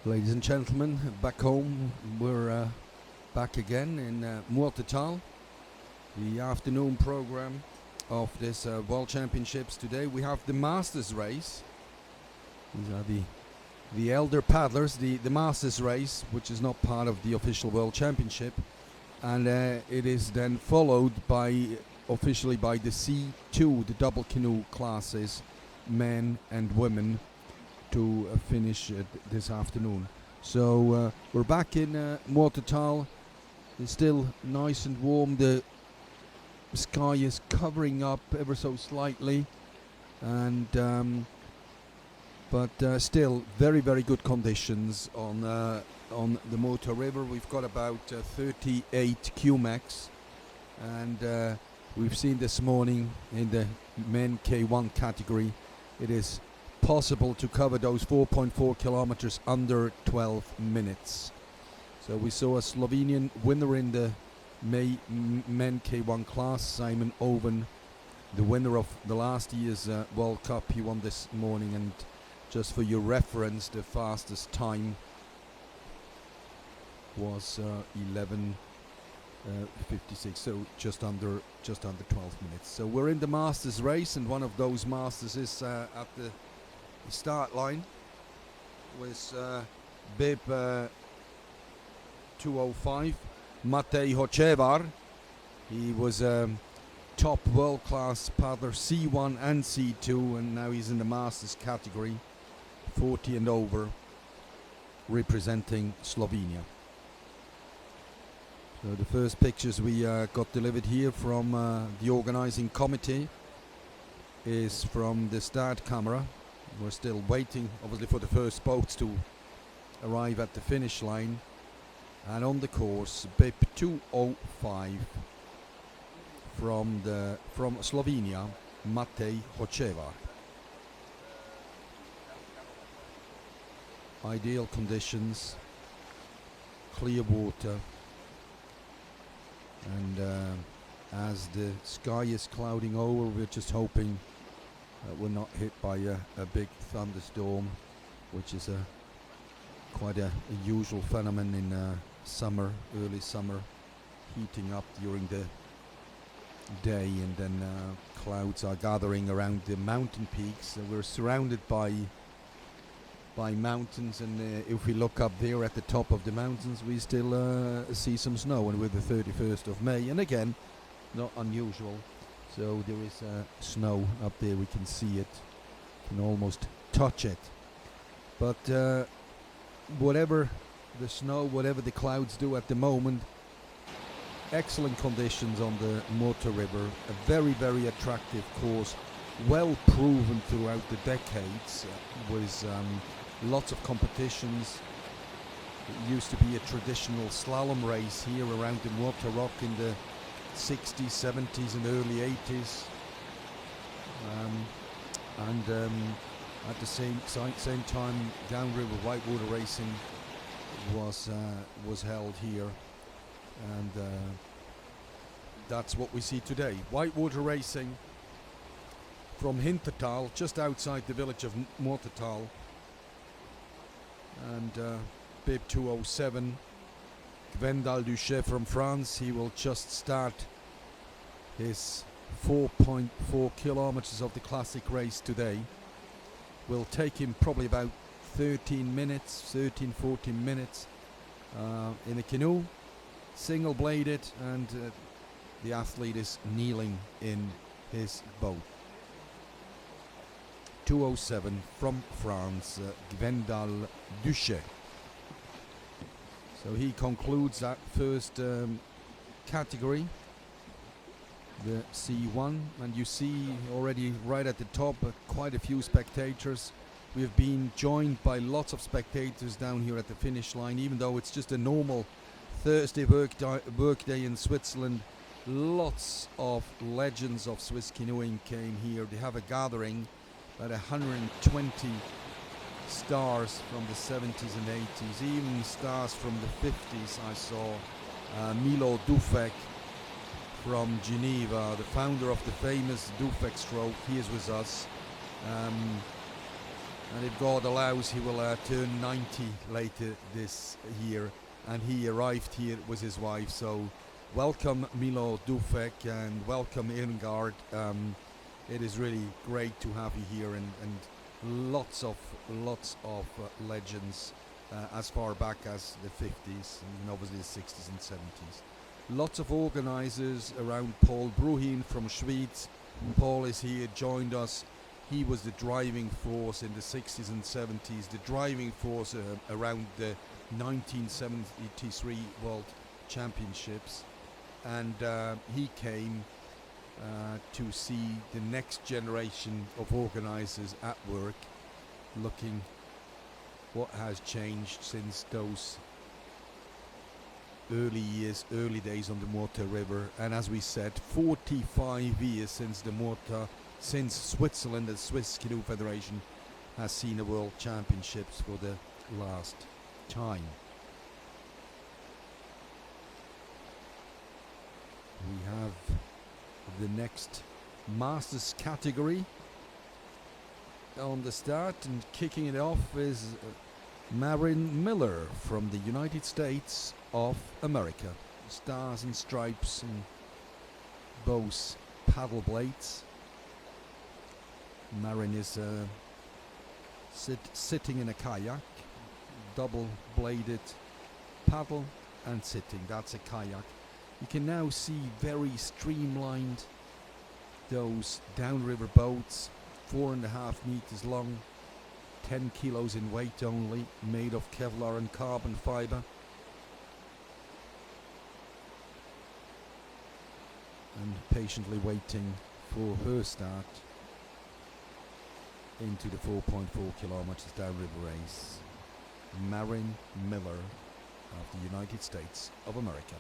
Ladies and gentlemen, back home, we're back again in Muotathal, the afternoon program of this World Championships. Today we have the Masters race. These are the elder paddlers, the Masters race, which is not part of the official World Championship, and it is then followed officially by the C2, the double canoe classes, men and women, to finish this afternoon. So we're back in Muotathal. It's still nice and warm. The sky is covering up ever so slightly, and but still very good conditions on the Muota River. We've got about 38 QMAX, and we've seen this morning in the men K1 category it is possible to cover those 4.4 kilometers under 12 minutes. So we saw a Slovenian winner in the men K1 class, Simon Oven, the winner of the last year's World Cup. He won this morning, and just for your reference, the fastest time was 11:56, so just under 12 minutes. So we're in the Masters race, and one of those Masters is at the start line with bib 205, Matej Hocevar. He was top world-class paddler, C1 and C2, and now he's in the Masters category, 40 and over, representing Slovenia. So the first pictures we got delivered here from the organizing committee is from the start camera. We're still waiting, obviously, for the first boats to arrive at the finish line. And on the course, bib 205 from Slovenia, Matej Hocevar. Ideal conditions, clear water, and as the sky is clouding over, we're just hoping we're not hit by a big thunderstorm, which is quite a usual phenomenon in summer, early summer, heating up during the day, and then clouds are gathering around the mountain peaks. So we're surrounded by mountains, and if we look up there at the top of the mountains, we still see some snow, and we're the 31st of May, and again, not unusual. So there is snow up there, we can see it, can almost touch it. But whatever the snow, whatever the clouds do at the moment, excellent conditions on the Muota River, a very attractive course, well proven throughout the decades, with lots of competitions. It used to be a traditional slalom race here around the Muota Rock in the 60s, 70s and early 80s, at the same time downriver whitewater racing was held here, and that's what we see today. Whitewater racing from Hintertal, just outside the village of Muotathal, and bib 207, Gwendal Duchet from France. He will just start his 4.4 kilometers of the classic race today. Will take him probably about 13, 14 minutes in a canoe, single bladed, and the athlete is kneeling in his boat. 207 from France, Gwendal Duchet. So he concludes that first category, the C1, and you see already right at the top quite a few spectators. We have been joined by lots of spectators down here at the finish line, even though it's just a normal Thursday work day in Switzerland. Lots of legends of Swiss canoeing came here. They have a gathering, about 120 stars from the 70s and 80s, even stars from the 50s. I saw Milo Dufek from Geneva, the founder of the famous Dufek stroke. He is with us. and if God allows, he will turn 90 later this year, and he arrived here with his wife. So welcome Milo Dufek and welcome Irngard. It is really great to have you here, and lots of legends as far back as the 50s and obviously the 60s and 70s. Lots of organizers around. Paul Bruhin from Schwyz. Paul is here, joined us. He was the driving force in the 60s and 70s, the driving force around the 1973 World Championships. And he came to see the next generation of organizers at work, looking what has changed since those early days on the Muota River. And as we said, 45 years since the Muota, since Switzerland, the Swiss Canoe Federation, has seen a World Championships for the last time. We have the next Masters category on the start, and kicking it off is Marin Miller from the United States of America. Stars and stripes and both paddle blades. Marin is sitting in a kayak, double bladed paddle and sitting. That's a kayak. You can now see very streamlined those downriver boats, 4.5 meters long, 10 kilos in weight only, made of Kevlar and carbon fiber. And patiently waiting for her start into the 4.4 kilometers downriver race. Marin Miller of the United States of America.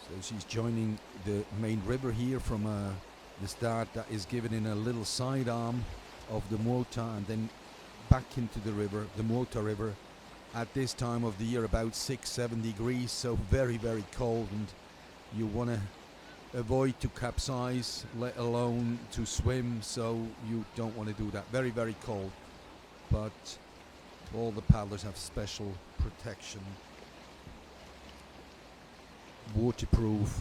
So she's joining the main river here from the start that is given in a little side arm of the Muota, and then back into the river, the Muota River, at this time of the year about 6-7 degrees, so very, very cold, and you want to avoid to capsize, let alone to swim, so you don't want to do that. Very, very cold, but all the paddlers have special protection, waterproof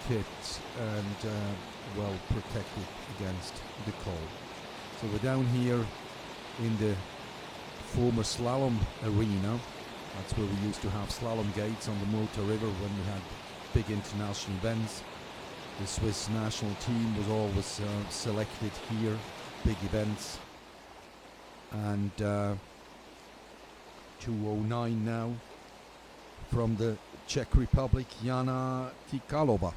kit, and well protected against the cold. So we're down here in the former slalom arena. That's where we used to have slalom gates on the Muota River when we had big international events. The Swiss national team was always selected here, big events. And 2:09 now from the Czech Republic, Jana Tikalova.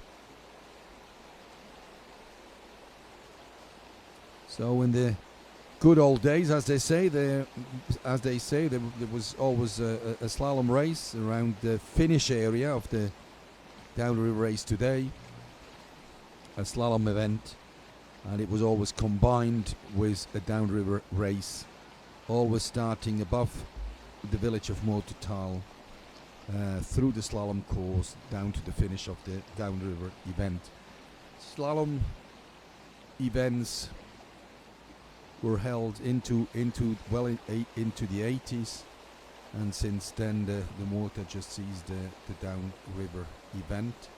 So in the good old days, as they say, there was always a slalom race around the finish area of the downriver race today, a slalom event, and it was always combined with a downriver race, always starting above the village of Muotathal, through the slalom course down to the finish of the downriver event. Slalom events were held into the 80s, and since then the Muota just sees the downriver event.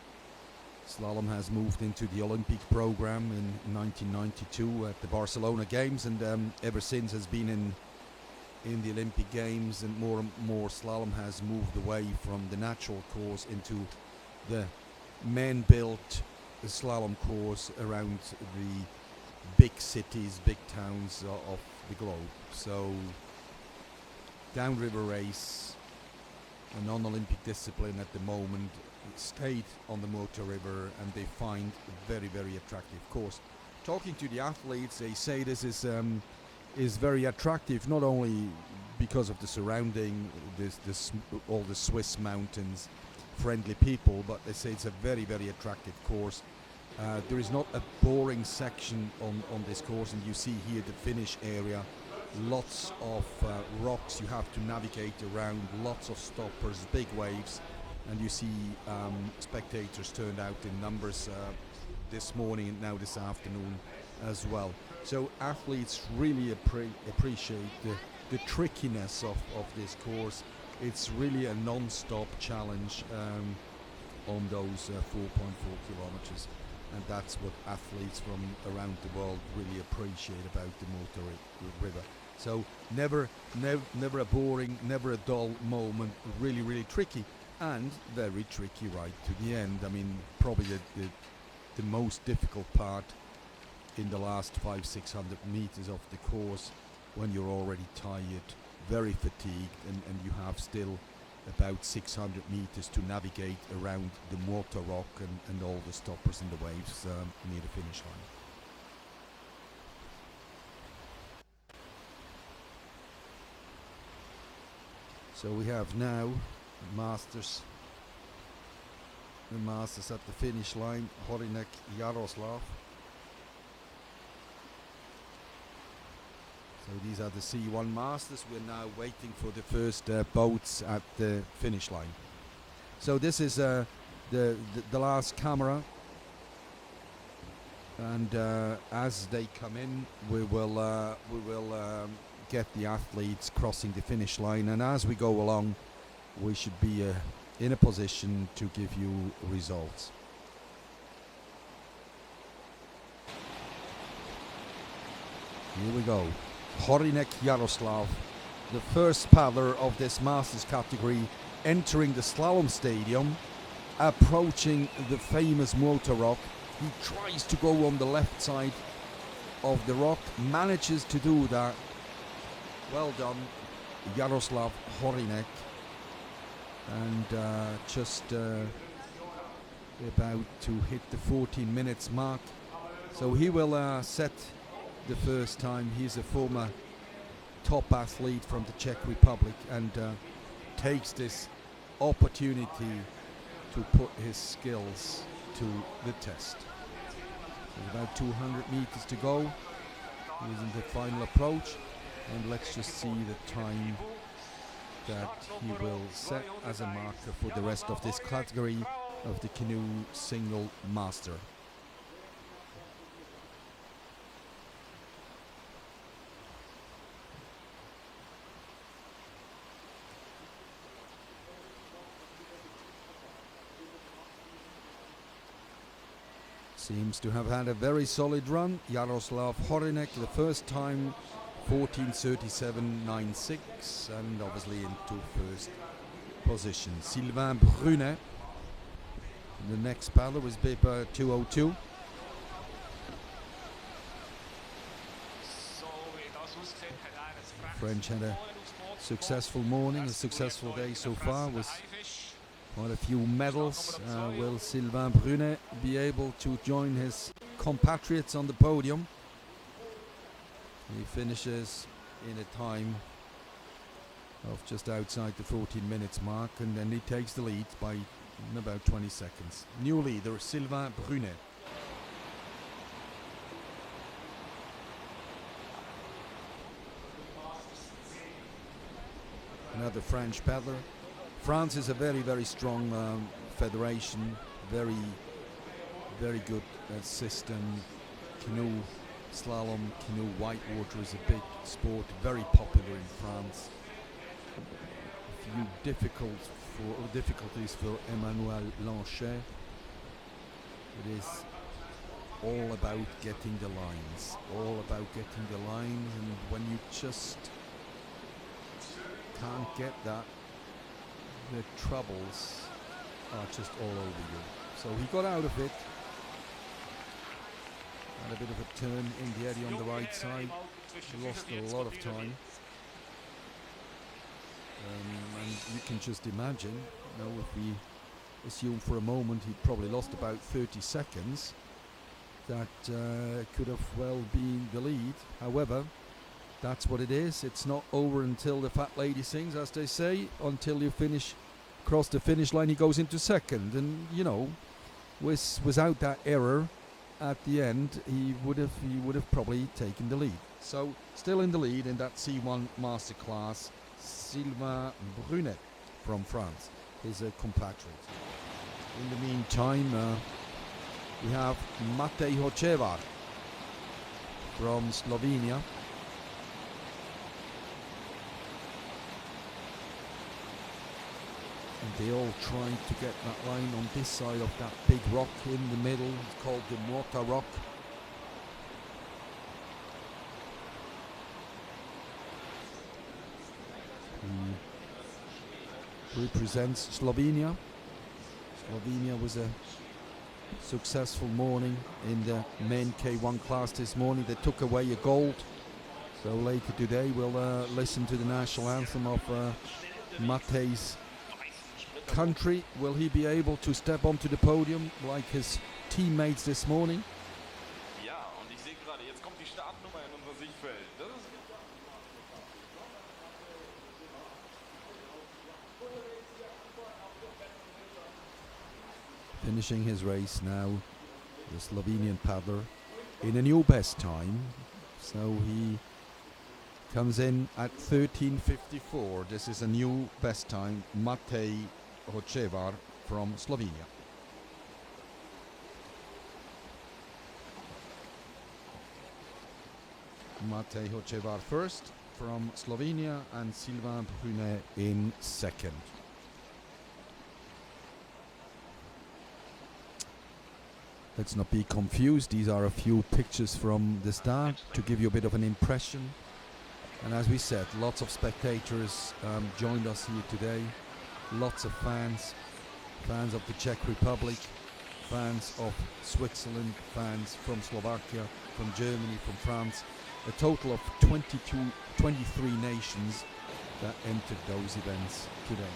Slalom has moved into the Olympic program in 1992 at the Barcelona Games, and ever since has been in the Olympic Games, and more slalom has moved away from the natural course into the men-built slalom course around the big cities, big towns of the globe. So downriver race, a non-Olympic discipline at the moment, stayed on the Muota River, and they find very, very attractive course. Talking to the athletes, they say this is very attractive, not only because of the surrounding, all the Swiss mountains, friendly people, but they say it's a very, very attractive course. There is not a boring section on this course, and you see here the finish area, lots of rocks you have to navigate around, lots of stoppers, big waves, and you see spectators turned out in numbers this morning and now this afternoon as well. So athletes really appreciate the trickiness of this course. It's really a non-stop challenge on those 4.4 kilometers, and that's what athletes from around the world really appreciate about the Muota River. So never a boring, never a dull moment. Really tricky, and very tricky right to the end. I mean, probably the most difficult part in the last 500-600 meters of the course, when you're already tired, very fatigued, and you have still about 600 meters to navigate around the Muota rock and all the stoppers and the waves near the finish line. So we have now the Masters at the finish line, Horinek, Jaroslav. So these are the C1 Masters. We're now waiting for the first boats at the finish line. So this is the last camera, and as they come in, we will get the athletes crossing the finish line, and as we go along, we should be in a position to give you results. Here we go. Horinek Jaroslav, the first paddler of this Masters category, entering the slalom stadium, approaching the famous Muota rock. He tries to go on the left side of the rock, manages to do that. Well done, Jaroslav Horinek. And just about to hit the 14 minutes mark. So he will set the first time. He's a former top athlete from the Czech Republic, and takes this opportunity to put his skills to the test. There's about 200 meters to go. He's in the final approach, and let's just see the time that he will set as a marker for the rest of this category of the canoe single master. Seems to have had a very solid run. Jaroslav Horinek, the first time 14:37.96, and obviously into first position. Sylvain Brunet, the next paddler, was paper 2:02. French had a successful morning, a successful day so far, with quite a few medals. Will Sylvain Brunet be able to join his compatriots on the podium? He finishes in a time of just outside the 14 minutes mark, and then he takes the lead by about 20 seconds. New leader, Sylvain Brunet. Another French paddler. France is a very strong federation, very good system. Canoe slalom, canoe whitewater is a big sport, very popular in France. A few difficulties for Emmanuel Lanchet. It is all about getting the lines, and when you just can't get that, the troubles are just all over you. So he got out of it. Had a bit of a turn in the eddy on the right side. He lost a lot of time. And you can just imagine, if we assume for a moment he probably lost about 30 seconds, that could have well been the lead. However, that's what it is. It's not over until the fat lady sings, as they say. Until you cross the finish line, he goes into second. And without that error at the end, he would have probably taken the lead. So still in the lead in that C1 Masterclass, Sylvain Brunet from France, his compatriot. In the meantime, we have Matej Hočevar from Slovenia. And they all trying to get that line on this side of that big rock in the middle. It's called the Muota rock. He represents Slovenia. Slovenia was a successful morning in the men K1 class this morning. They took away a gold. So later today we'll listen to the national anthem of Matej's country. Will he be able to step onto the podium like his teammates this morning? Ja, und ich sehe gerade, jetzt kommt die Startnummer in unser Sichtfeld. Das ist finishing his race now, the Slovenian paddler in a new best time. So he comes in at 13:54. This is a new best time. Matej Hočevar from Slovenia. Matej Hočevar first from Slovenia and Sylvain Brunet in second. Let's not be confused, these are a few pictures from the start to give you a bit of an impression. And as we said, lots of spectators joined us here today. Lots of fans of the Czech Republic, fans of Switzerland, fans from Slovakia, from Germany, from France. A total of 23 nations that entered those events today.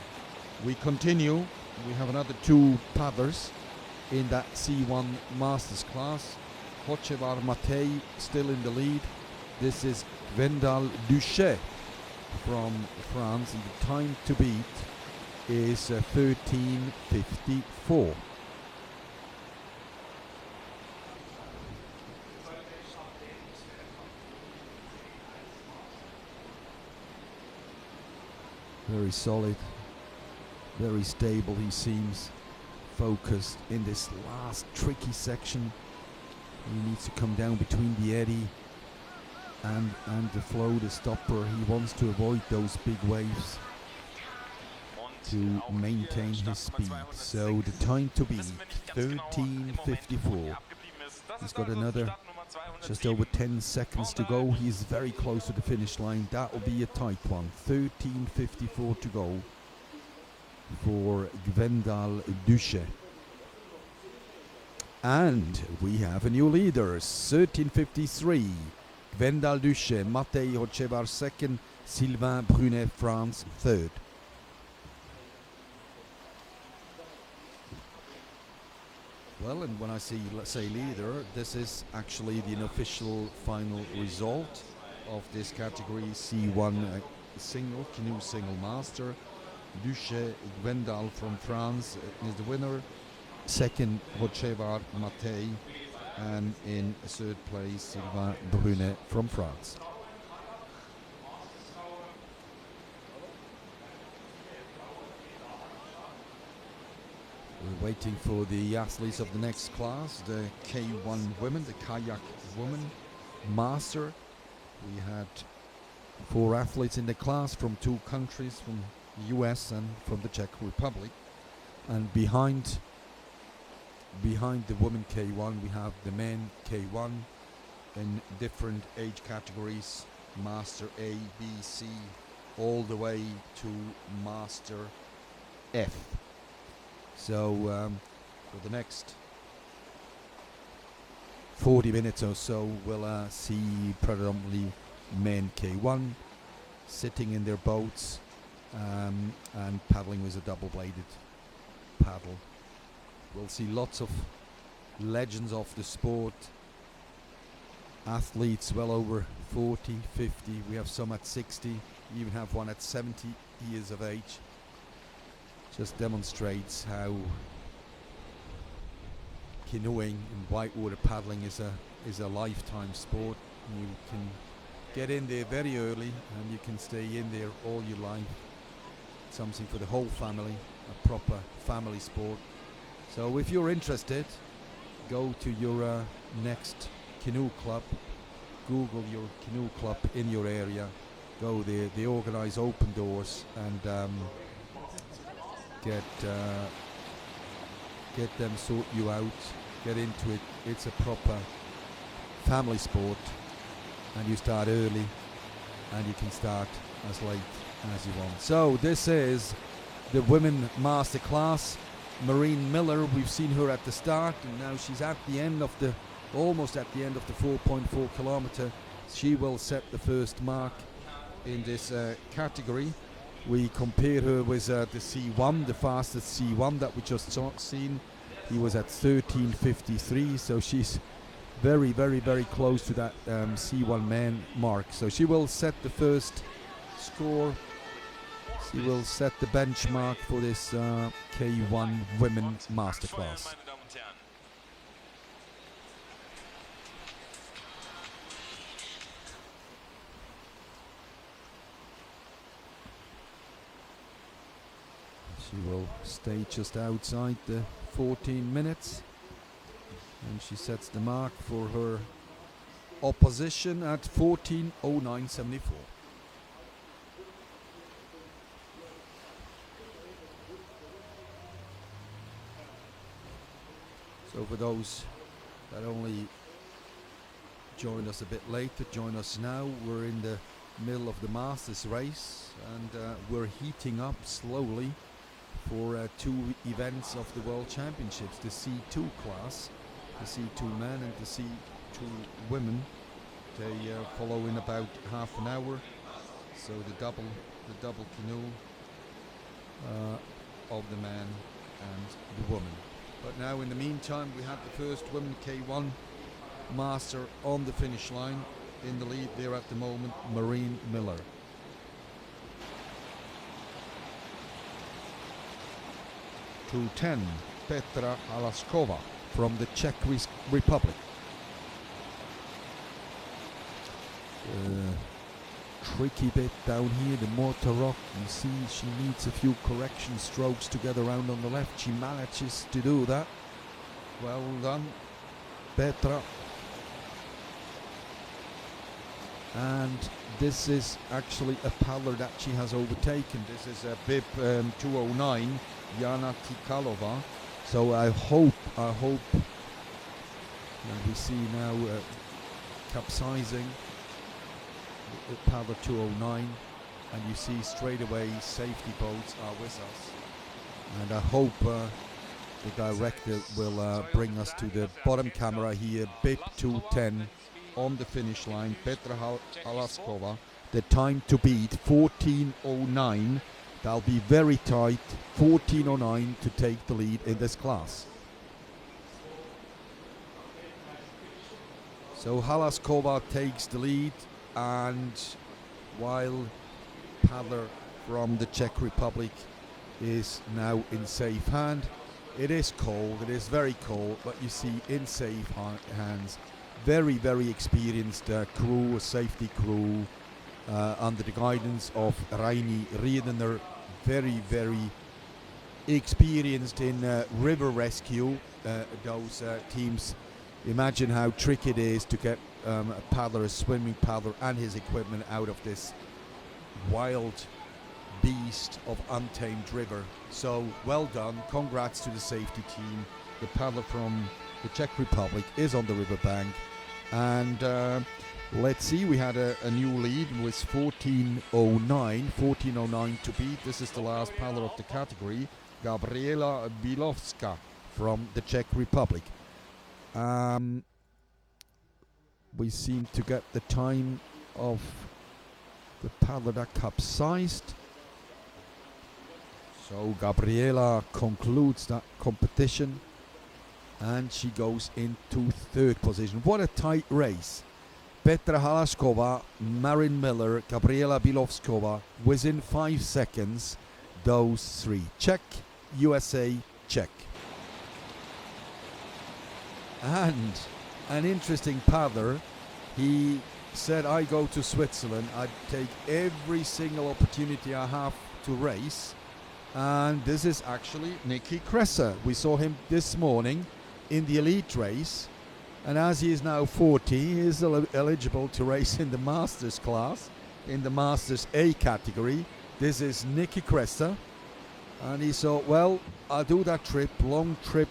We continue, we have another two paddlers in that C1 Masters class. Hočevar Matej still in the lead. This is Gwendal Duchet from France, and the time to beat is 13:54. Very solid, very stable he seems. Focused in this last tricky section. He needs to come down between the eddy and the flow, the stopper. He wants to avoid those big waves to maintain his speed. So the time to beat 13:54. He's got another just over 10 seconds to go. He's very close to the finish line. That will be a tight one. 13:54 to go for Gwendal Duchet. And we have a new leader, 13:53. Gwendal Duchet, Matej Hočevar second, Sylvain Brunet, France third. Well, and when I say leader, this is actually the unofficial final result of this category C1 canoe single master. Duchet Gwendal from France is the winner. Second, Hočevar Matej, and in third place, Sylvain Brunet from France. We're waiting for the athletes of the next class, the K1 women, the kayak women master. We had 4 athletes in the class from 2 countries, from the US and from the Czech Republic. And behind the women K1 we have the men K1 in different age categories, Master A, B, C, all the way to Master F. So for the next 40 minutes or so we'll see predominantly men K1 sitting in their boats and paddling with a double-bladed paddle. We'll see lots of legends of the sport, athletes well over 40, 50, we have some at 60, we even have one at 70 years of age. Just demonstrates how canoeing and whitewater paddling is a lifetime sport. You can get in there very early and you can stay in there all your life. Something for the whole family, a proper family sport. So if you're interested, go to your next canoe club, Google your canoe club in your area, go there, they organize open doors, and get them sort you out, get into it. It's a proper family sport, and you start early and you can start as late as you want. So this is the women master class. Maureen Miller, we've seen her at the start, and now she's at the end of the almost at the end of the 4.4 kilometer. She will set the first mark in this category. We compare her with the C1, the fastest C1 that we just seen. He was at 13:53, so she's very, very, very close to that C1 man mark. So she will set the first score. She will set the benchmark for this K1 Women Masterclass. She will stay just outside the 14 minutes, and she sets the mark for her opposition at 14:09.74. So for those that only joined us a bit later, join us now. We're in the middle of the Masters race, and we're heating up slowly for two events of the World Championships, the C2 class, the C2 men and the C2 women. They follow in about half an hour. So the double canoe of the man and the woman. But now in the meantime, we have the first women K1 master on the finish line. In the lead there at the moment, Maureen Miller. To 10, Petra Halaskova from the Czech Republic. Tricky bit down here, the Muota rock. You see she needs a few correction strokes to get around on the left. She manages to do that. Well done, Petra. And this is actually a paddler that she has overtaken. This is a bib 209, Jana Tikalova. So I hope, and we see now capsizing the paddler 209, and you see straight away safety boats are with us. And I hope the director will bring us to the bottom camera here, bib 210 on the finish line, Petra Halaskova. The time to beat, 14:09. That'll be very tight, 14:09 to take the lead in this class. So Halaskova takes the lead, and while paddler from the Czech Republic is now in safe hand. It is cold, it is very cold, but you see in safe hands. Very, very experienced crew, a safety crew, under the guidance of Reini Riedener. Very, very experienced in river rescue. Those teams, imagine how tricky it is to get a paddler, a swimming paddler, and his equipment out of this wild beast of untamed river. So well done, congrats to the safety team. The paddler from the Czech Republic is on the riverbank, and let's see, we had a new lead with 14:09 to beat. This is the last paddler of the category, Gabriela Bilovska from the Czech Republic. We seem to get the time of the paddler that capsized. So Gabriela concludes that competition, and she goes into third position. What a tight race. Petra Halaskova, Marin Miller, Gabriela Bilovskova, within 5 seconds, those three. Czech, USA, Czech. And an interesting paddler, he said, I go to Switzerland, I'd take every single opportunity I have to race. And this is actually Nicky Kresser. We saw him this morning. in the elite race, and as he is now 40, he is eligible to race in the Masters class, in the Masters A category. This is Nicky Cressa, and he thought, well, I'll do that trip, long trip,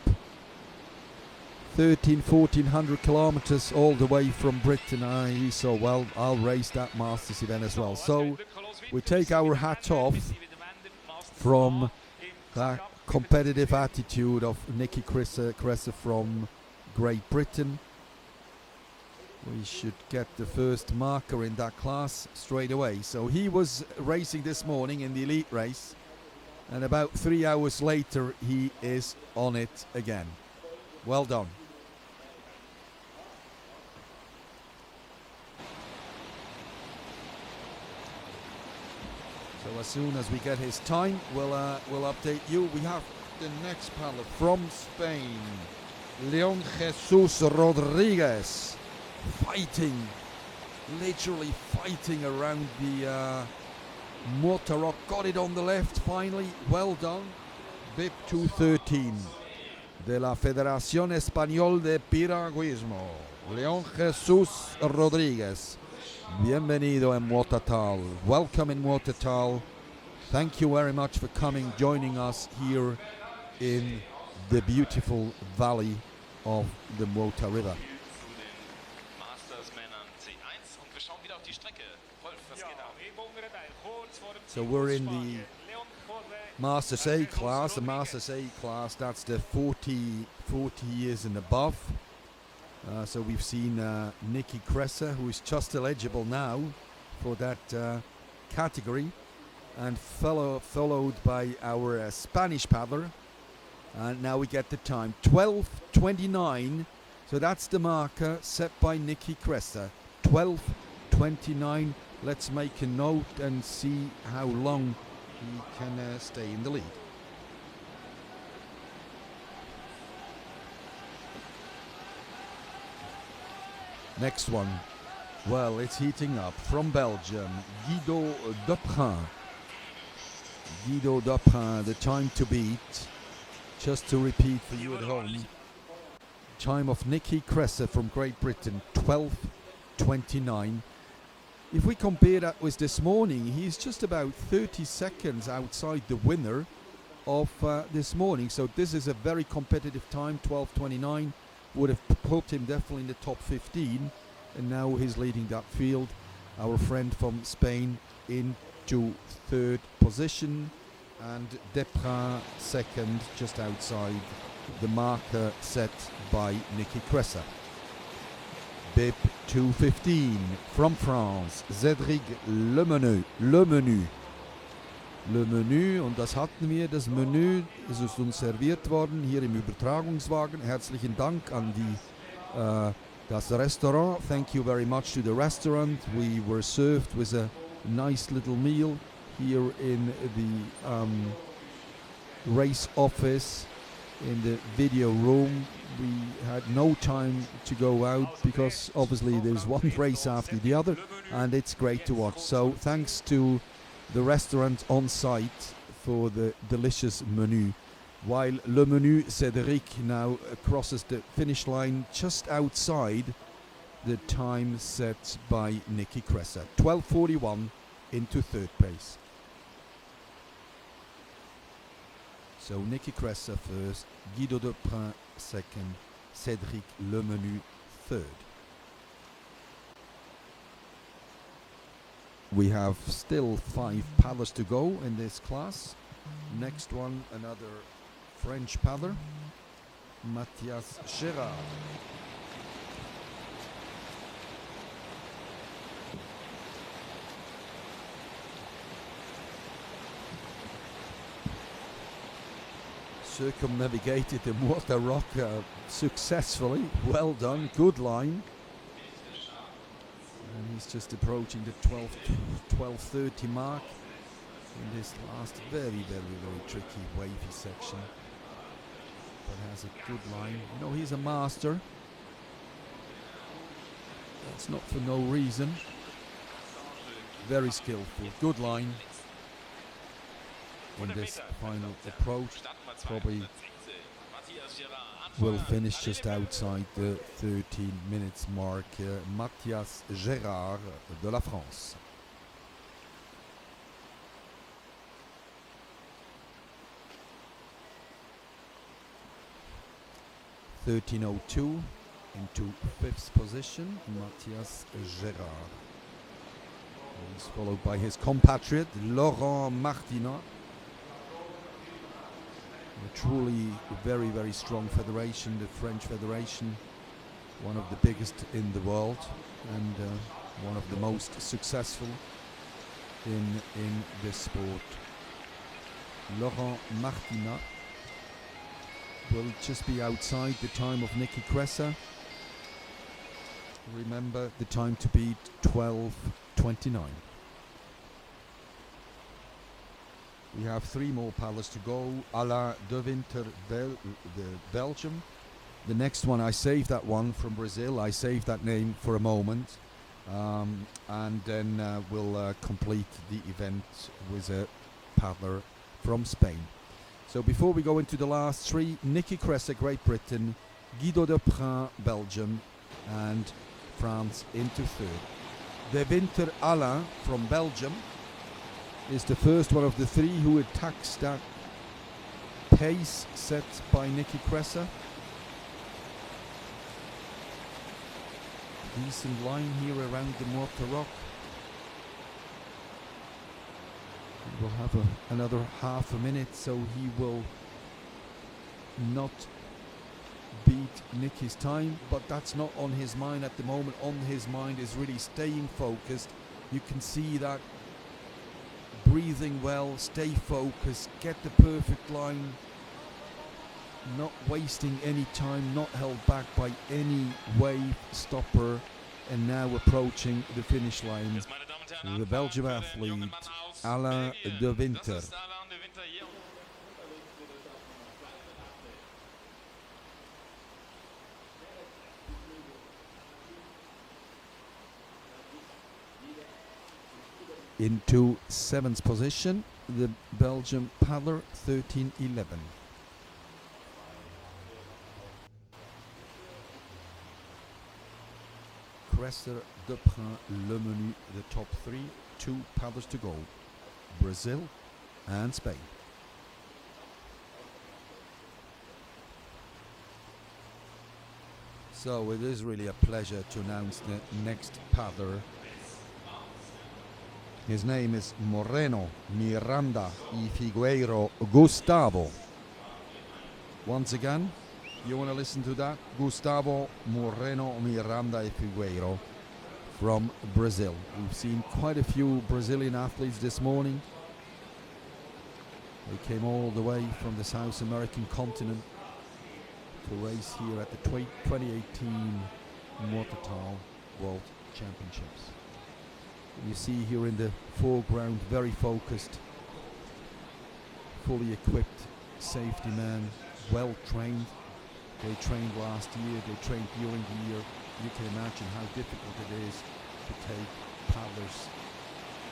1400 kilometers all the way from Britain. He thought, well, I'll race that Masters event as well. So we take our hat off from that competitive attitude of Nicky Cressa from Great Britain. We should get the first marker in that class straight away. So he was racing this morning in the elite race, and about 3 hours later he is on it again. Well done. So as soon as we get his time, we'll update you. We have the next paddler from Spain, Leon Jesus Rodriguez, fighting, literally fighting around the Muota rock. Got it on the left finally. Well done. BIP 213 de la Federación Español de Piragüismo, Leon Jesus Rodriguez. Bienvenido en Muotathal. Welcome in Muotathal. Thank you very much for coming, joining us here in the beautiful valley of the Muota River. So we're in the Masters A class. The Masters A class, that's the 40 years and above. So we've seen Nicky Cressa, who is just eligible now for that category, and followed by our Spanish paddler. And now we get the time, 12:29. So that's the marker set by Nicky Cressa, 12:29. Let's make a note and see how long he can stay in the lead. Next one, well, it's heating up from Belgium, Guido Duprin. Guido Duprin, the time to beat, just to repeat for you at home, time of Nicky Cressa from Great Britain, 12:29. If we compare that with this morning, he's just about 30 seconds outside the winner of this morning. So this is a very competitive time, 12:29. Would have put him definitely in the top 15, and now he's leading that field. Our friend from Spain into third position, and Deprin second, just outside the marker set by Nicky Cressa. BIP 215 from France, Cédric Lemenu. Le Menü, und das hatten wir, das Menü ist uns serviert worden hier im Übertragungswagen. Herzlichen Dank an das Restaurant. Thank you very much to the restaurant. We were served with a nice little meal here in the race office, in the video room. We had no time to go out because obviously there's one race after the other, and it's great to watch. So thanks to the restaurant on site for the delicious menu. While Le Menu Cédric now crosses the finish line just outside the time set by Nicky Cressa. 12:41 into third place. So Nicky Cressa first, Guido Duprin second, Cédric Le Menu third. We have still 5 paddlers to go in this class. Next one, another French paddler, Mathias Gérard. Circumnavigated the Muota rock successfully. Well done, good line. And he's just approaching the 12:30 mark in this last very tricky wavy section. But has a good line. You know, he's a master. That's not for no reason. Very skillful, good line. In this final approach, probably will finish just outside the 13 minutes mark. Mathias Gérard de la France. (13:02) into 5th position, Mathias Gérard. He's followed by his compatriot Laurent Martinat. A truly very, very strong federation, the French Federation, one of the biggest in the world and one of the most successful in this sport. Laurent Martinat will just be outside the time of Nicky Cressa. Remember the time to beat 12:29. We have 3 more paddlers to go. Alain de Winter, Belgium. The next one, I saved that one from Brazil. I saved that name for a moment. And then we'll complete the event with a paddler from Spain. So before we go into the last 3, Nicky Cressa, Great Britain, Guido de Prin, Belgium, and France into 3rd. De Winter Alain from Belgium is the first one of the 3 who attacks that pace set by Nicky Cressa. Decent line here around the Muota rock. We'll have another half a minute, so he will not beat Nicky's time, but that's not on his mind at the moment. On his mind is really staying focused. You can see that breathing well, stay focused, get the perfect line, not wasting any time, not held back by any wave stopper, and now approaching the finish line. The Belgian athlete Alain de Winter. Into 7th position, the Belgian paddler 13:11. Cressa, de Prin, Le Menu, the top 3, 2 paddlers to go. Brazil and Spain. So it is really a pleasure to announce the next paddler. His name is Moreno Miranda y Figueiro Gustavo. Once again, you want to listen to that? Gustavo Moreno Miranda y Figueiro from Brazil. We've seen quite a few Brazilian athletes this morning. They came all the way from the South American continent to race here at the 2018 Muotathal World Championships. You see here in the foreground, very focused, fully equipped safety man, well trained. They trained last year, they trained during the year. You can imagine how difficult it is to take paddlers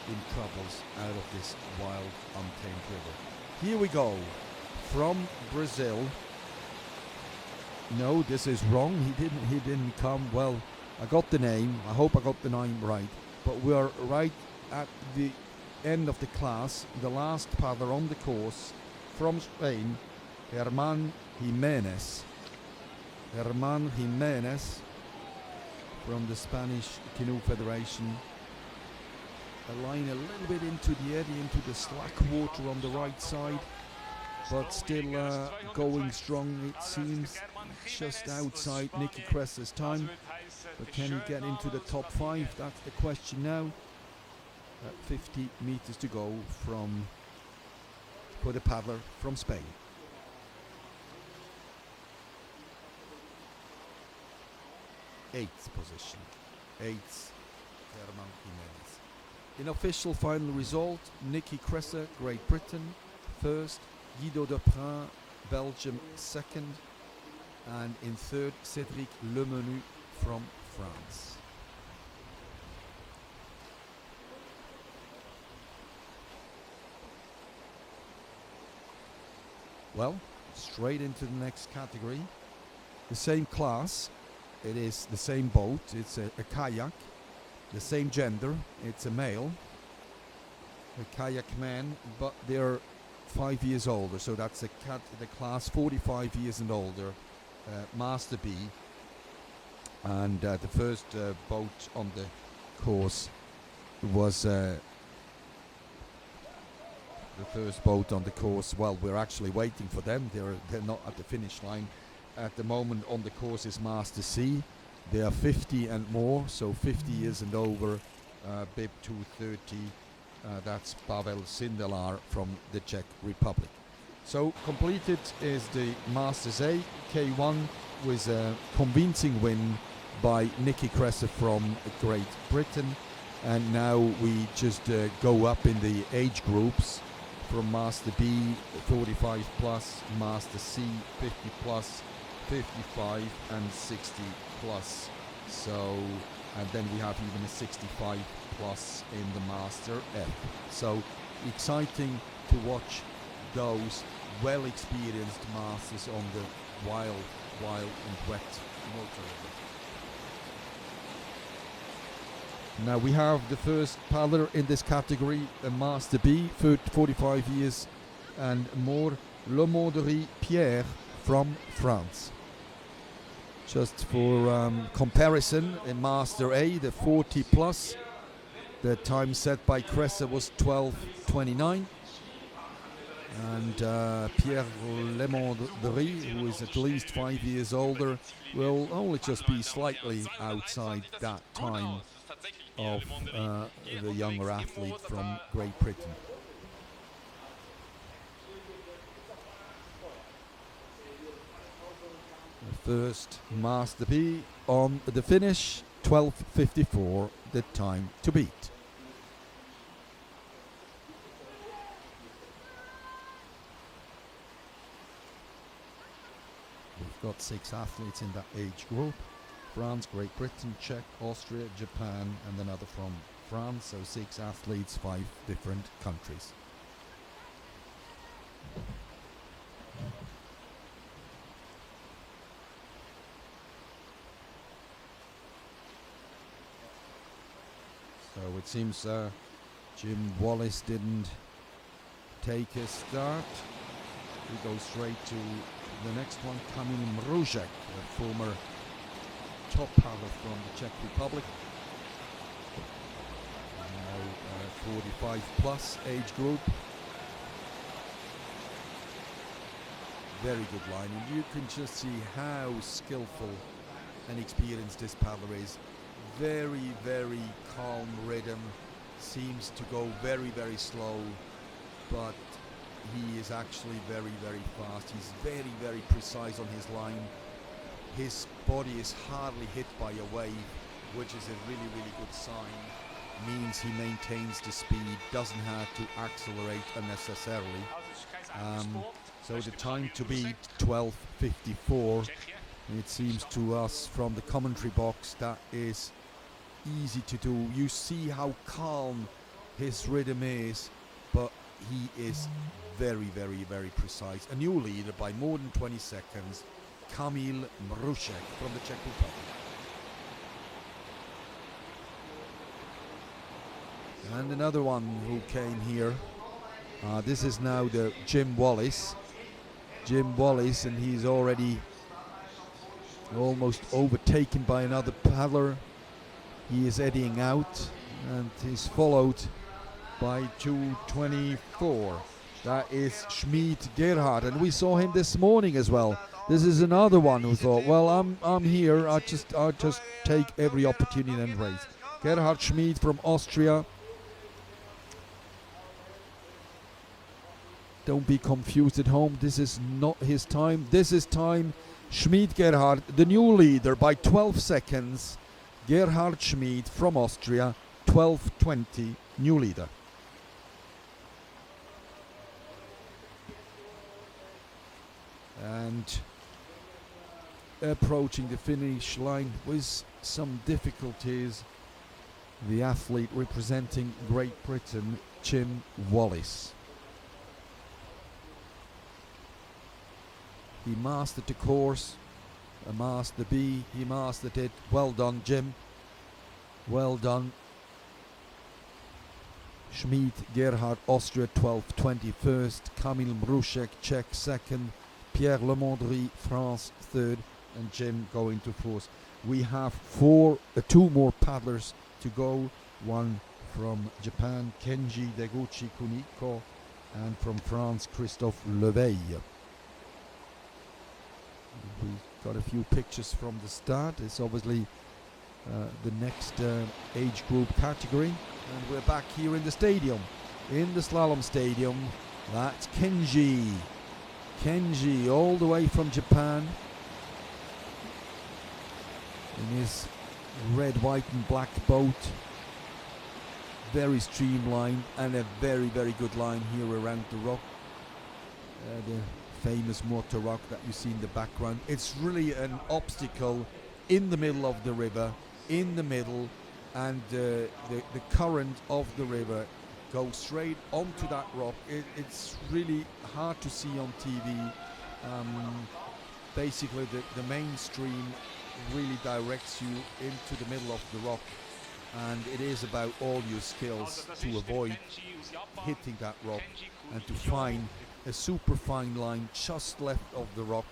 in troubles out of this wild, untamed river. Here we go, from Brazil. No, this is wrong. He didn't come. Well, I got the name. I hope I got the name right. But we are right at the end of the class. The last paddler on the course from Spain, Herman Jimenez. Herman Jimenez from the Spanish Canoe Federation. A line a little bit into the eddy, into the slack water on the right side, but still going strong, it seems, just outside Nicky Cressa's time. But can he get into the top 5? That's the question now. 50 meters to go for the paddler from Spain. Eighth position. 8th, Herman Jimenez. In official final result, Nicky Cressa, Great Britain, 1st, Guido de Prin, Belgium, 2nd, and in 3rd, Cédric Lemenu from France. Well, straight into the next category. The same class, it is the same boat, it's a kayak, the same gender, it's a male, a kayak man, but they're 5 years older, so that's the class 45 years and older, Master B, and the first boat on the course was the first boat on the course. Well, we're actually waiting for them. They're not at the finish line at the moment. On the course is Master C. They are 50 and more, so 50 years and over. Bib 230. That's Pavel Sindelar from the Czech Republic. So completed is the Masters A K1 with a convincing win by Nicky Cresser from Great Britain. And now we just go up in the age groups from Master B 45 plus, Master C 50 plus, 55 and 60 plus. So, and then we have even a 65 plus in the Master F. So exciting to watch those well experienced masters on the wild and wet motor. Now we have the first paddler in this category, a Master B, 45 years and more, Le Monderie Pierre from France. Just for comparison, in Master A, the 40 plus, the time set by Cresser was 12:29. And Pierre Le Monderie, who is at least 5 years older, will only just be slightly outside that time of the younger athlete from Great Britain. The first Master B on the finish, 12:54, the time to beat. We've got 6 athletes in that age group. France, Great Britain, Czech, Austria, Japan, and another from France. So 6 athletes, 5 different countries. So it seems Jim Wallace didn't take a start. We go straight to the next one, Kamil Mruzek, a former top paddler from the Czech Republic. Now 45 plus age group. Very good line, and you can just see how skillful and experienced this paddler is. Very, very calm rhythm, seems to go very, very slow, but he is actually very, very fast. He's very, very precise on his line. His body is hardly hit by a wave, which is a really, really good sign. Means he maintains the speed, doesn't have to accelerate unnecessarily. So the time to beat, 12:54. It seems to us from the commentary box that is easy to do. You see how calm his rhythm is, but he is very, very, very precise. A new leader by more than 20 seconds, Kamil Mruzek from the Czech Republic. And another one who came here. This is now the Jim Wallace. Jim Wallace, and he's already almost overtaken by another paddler. He is eddying out, and he's followed by 2:24. That is Schmid Gerhard, and we saw him this morning as well. This is another one who thought, well, I'm here. I'll just take every opportunity and race. Gerhard Schmid from Austria. Don't be confused at home. This is not his time. This is time. Schmid Gerhard, the new leader by 12 seconds. Gerhard Schmid from Austria, 12:20, new leader. And approaching the finish line with some difficulties, the athlete representing Great Britain, Jim Wallace. He mastered the course, mastered the B, he mastered it. Well done, Jim. Well done. Schmid, Gerhard, Austria 12th, 21st. Kamil Mruszek, Czech 2nd. Pierre Lemondry, France 3rd. And Jim going to 4th. We have two more paddlers to go. One from Japan, Kenji Deguchi Kuniko, and from France, Christophe Leveille. We got a few pictures from the start. It's obviously the next age group category, and we're back here in the stadium, in the slalom stadium. That's Kenji all the way from Japan in his red, white and black boat. Very streamlined, and a very, very good line here around the rock, the famous Muota rock that you see in the background. It's really an obstacle in the middle of the river, in the middle, and the current of the river goes straight onto that rock. It's really hard to see on TV. Basically the mainstream really directs you into the middle of the rock, and it is about all your skills to avoid hitting that rock and to find a super fine line just left of the rock,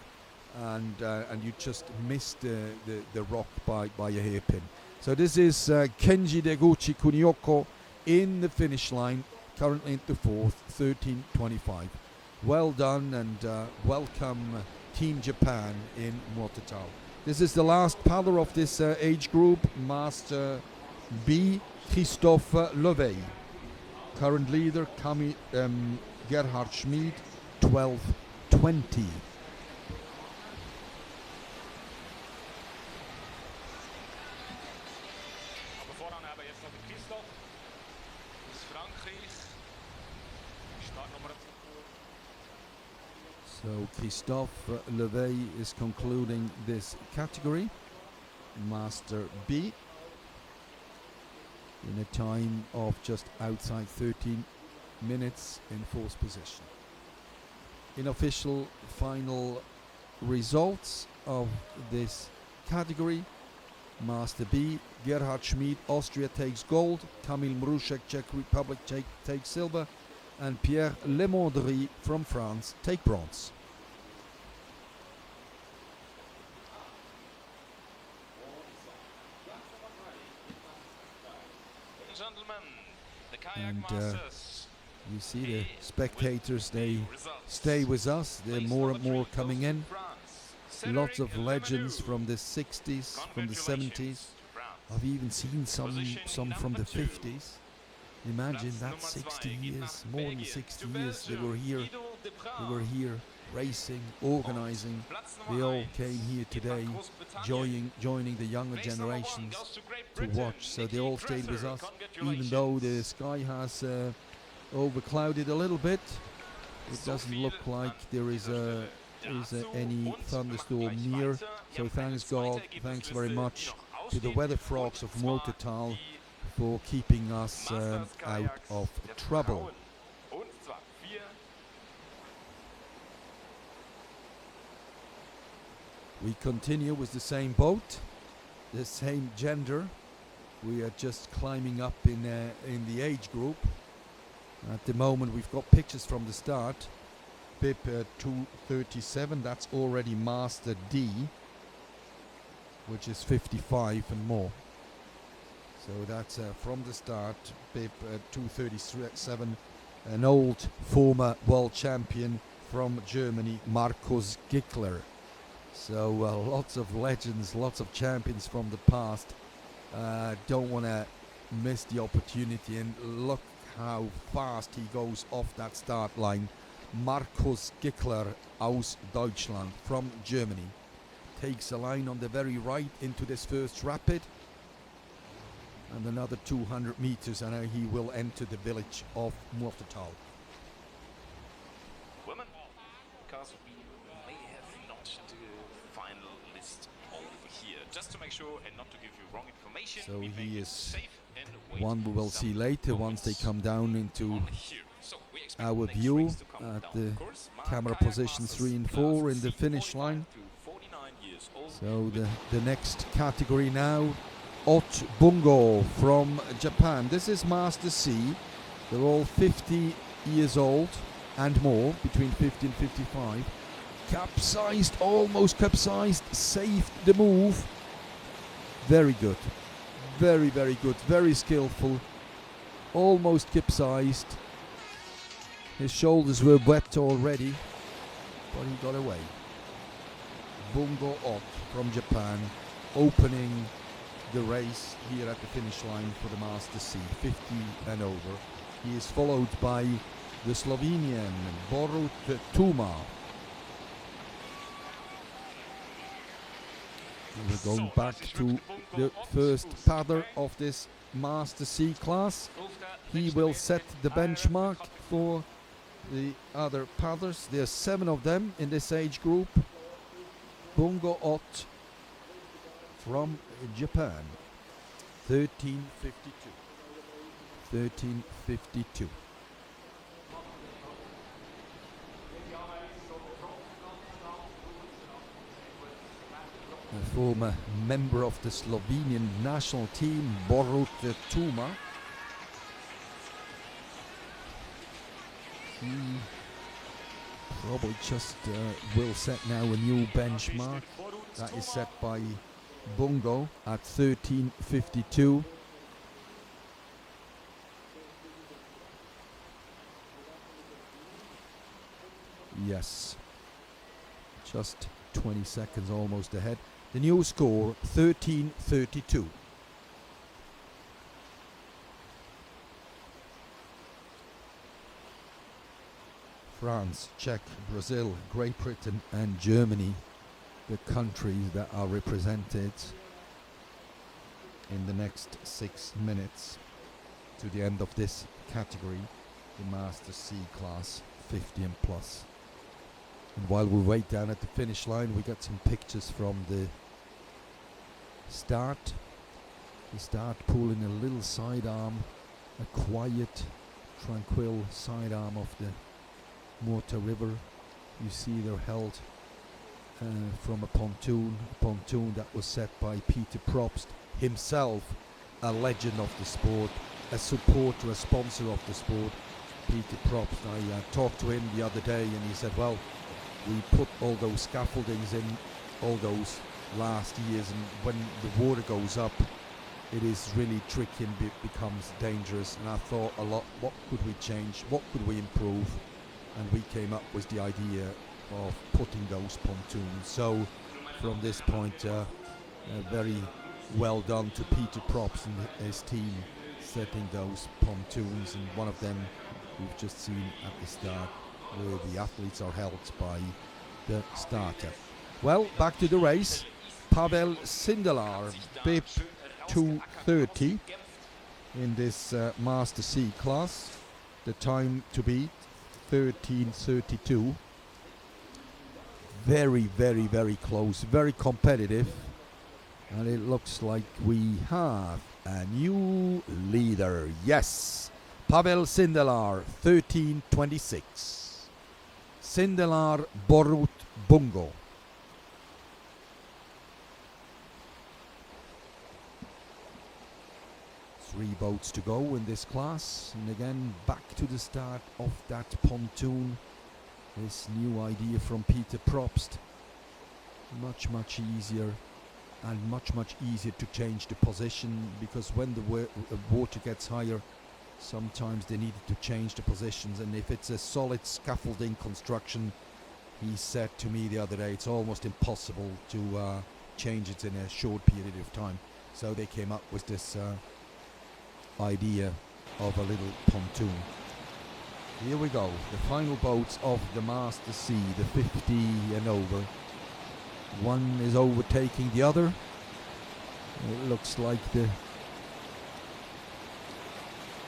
and you just missed the rock by a hairpin. So this is Kenji Deguchi Kunioko in the finish line, currently into 4th, 13:25. Well done, and welcome Team Japan in Muotathal. This is the last paddler of this age group, Master B, Christophe Leveille. Current leader, Gerhard Schmid, 12:20. So Christophe Leveille is concluding this category, Master B, in a time of just outside 13 minutes in 4th position. In official final results of this category, Master B, Gerhard Schmid, Austria takes gold, Kamil Mruszek, Czech Republic takes silver, and Pierre Lemondry from France take bronze. And you see the spectators, they stay with us. There are more and more coming in. Lots of legends from the 60s, from the 70s. I've even seen some from the 50s. Imagine that, 60 years, more than 60 years they were here racing, organizing. They all came here today, joining the younger generations to watch. So they all stayed with us, even though the sky has overclouded a little bit. It doesn't look like there is any thunderstorm near. So thanks God, thanks very much to the weather frogs of Muotathal for keeping us out of trouble. We continue with the same boat, the same gender. We are just climbing up in the age group. At the moment we've got pictures from the start. Bib 237, that's already Master D, which is 55 and more. So that's from the start, Bib 237, an old former world champion from Germany, Markus Gickler. So lots of legends, lots of champions from the past. Don't want to miss the opportunity, and look how fast he goes off that start line. Markus Gickler aus Deutschland, from Germany. Takes a line on the very right into this first rapid. And another 200 meters and he will enter the village of Muotathal. Women, because we may have not the final list over here. Just to make sure and not to give you wrong information. So he is one we will see later once they come down into expect our next view race to come at down the the course. camera Kayak position Masters 3 and class 4 in the C, finish 45 line. to 49 years old. So the next category now, Ot Bungo from Japan. This is Master C. They're all 50 years old and more, between 50 and 55. Capsized, almost capsized, saved the move. Very good. Very, very good. Very skillful. Almost capsized. His shoulders were wet already, but he got away. Bungo Ot from Japan, opening the race here at the finish line for the Master C, 50 and over. He is followed by the Slovenian Borut Tuma. We're going back to the first paddler of this Master C class. He will set the benchmark for the other paddlers. There's 7 of them in this age group. Bungo Ot from Japan, 13:52. 13:52. A former member of the Slovenian national team, Borut Tuma. He probably just will set now a new benchmark. That is set by Bungo at 13:52. Yes, just 20 seconds almost ahead. The new score, 13:32. France, Czech, Brazil, Great Britain and Germany, the countries that are represented in the next 6 minutes to the end of this category, the Master C class, 50 and plus. And while we wait down at the finish line, we got some pictures from the start. The start pulling a little sidearm, a quiet, tranquil sidearm of the Muota River. You see they're held from a pontoon that was set by Peter Probst, himself a legend of the sport, a supporter, a sponsor of the sport. Peter Probst, I talked to him the other day and he said, well, we put all those scaffoldings in all those last years, and when the water goes up it is really tricky and becomes dangerous. And I thought a lot, what could we change, what could we improve, and we came up with the idea of putting those pontoons. So from this point, very well done to Peter Probst and his team setting those pontoons, and one of them we've just seen at the start where the athletes are held by the starter. Well, back to the race. Pavel Sindelar, BIP 2:30 in this Master C class. The time to beat, 13:32. Very, very, very close, very competitive. And it looks like we have a new leader. Yes, Pavel Sindelar, 13:26. Sindelar Borut Bungo. Three boats to go in this class, and again back to the start of that pontoon. This new idea from Peter Probst. Much easier, and much easier to change the position, because when the water gets higher, sometimes they needed to change the positions, and if it's a solid scaffolding construction, he said to me the other day, it's almost impossible to change it in a short period of time. So they came up with this idea of a little pontoon. Here we go, the final boats of the Master C, the 50 and over. One is overtaking the other. It looks like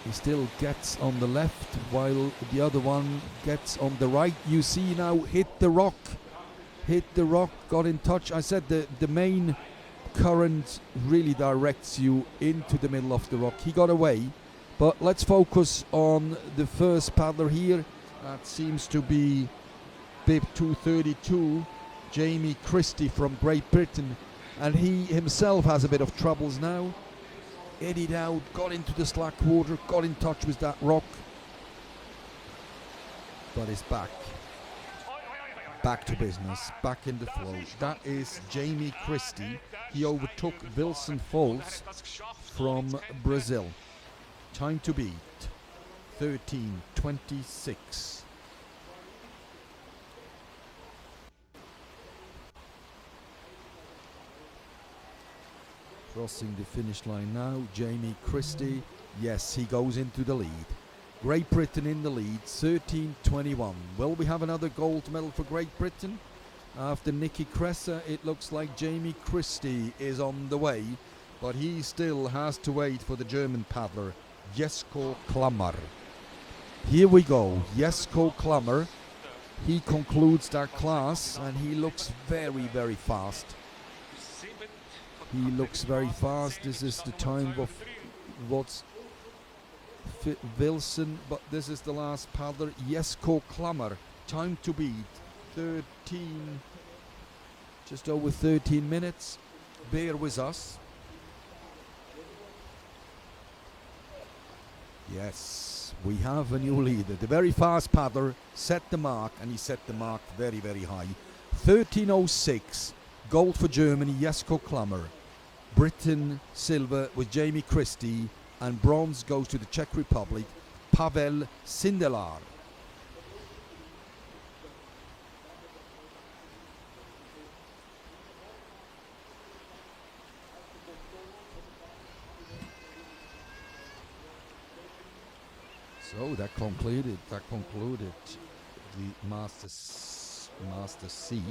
he still gets on the left while the other one gets on the right. You see now, hit the rock, got in touch. I said the main current really directs you into the middle of the rock. He got away, but let's focus on the first paddler here. That seems to be bib 232, Jamie Christie from Great Britain, and he himself has a bit of troubles now. Eddied out, got into the slack water, got in touch with that rock, but is back to business, back in the flow. That is Jamie Christie. He overtook Wilson Foltz from Brazil. Time to beat 13:26. Crossing the finish line now, Jamie Christie. Yes, he goes into the lead. Great Britain in the lead, 13:21. Will we have another gold medal for Great Britain? After Nicky Cresser, it looks like Jamie Christie is on the way, but he still has to wait for the German paddler, Jesko Klammer. Here we go, Jesko Klammer. He concludes that class, and he looks very, very fast. He looks very fast. This is the time of what's Wilson, but this is the last paddler, Jesko Klammer. Time to beat 13, just over 13 minutes. Bear with us. Yes, we have a new leader. The very fast paddler set the mark, and he set the mark very, very high. 13:06, gold for Germany, Jesko Klammer. Britain silver with Jamie Christie, and bronze goes to the Czech Republic, Pavel Sindelar. So that concluded the Master C,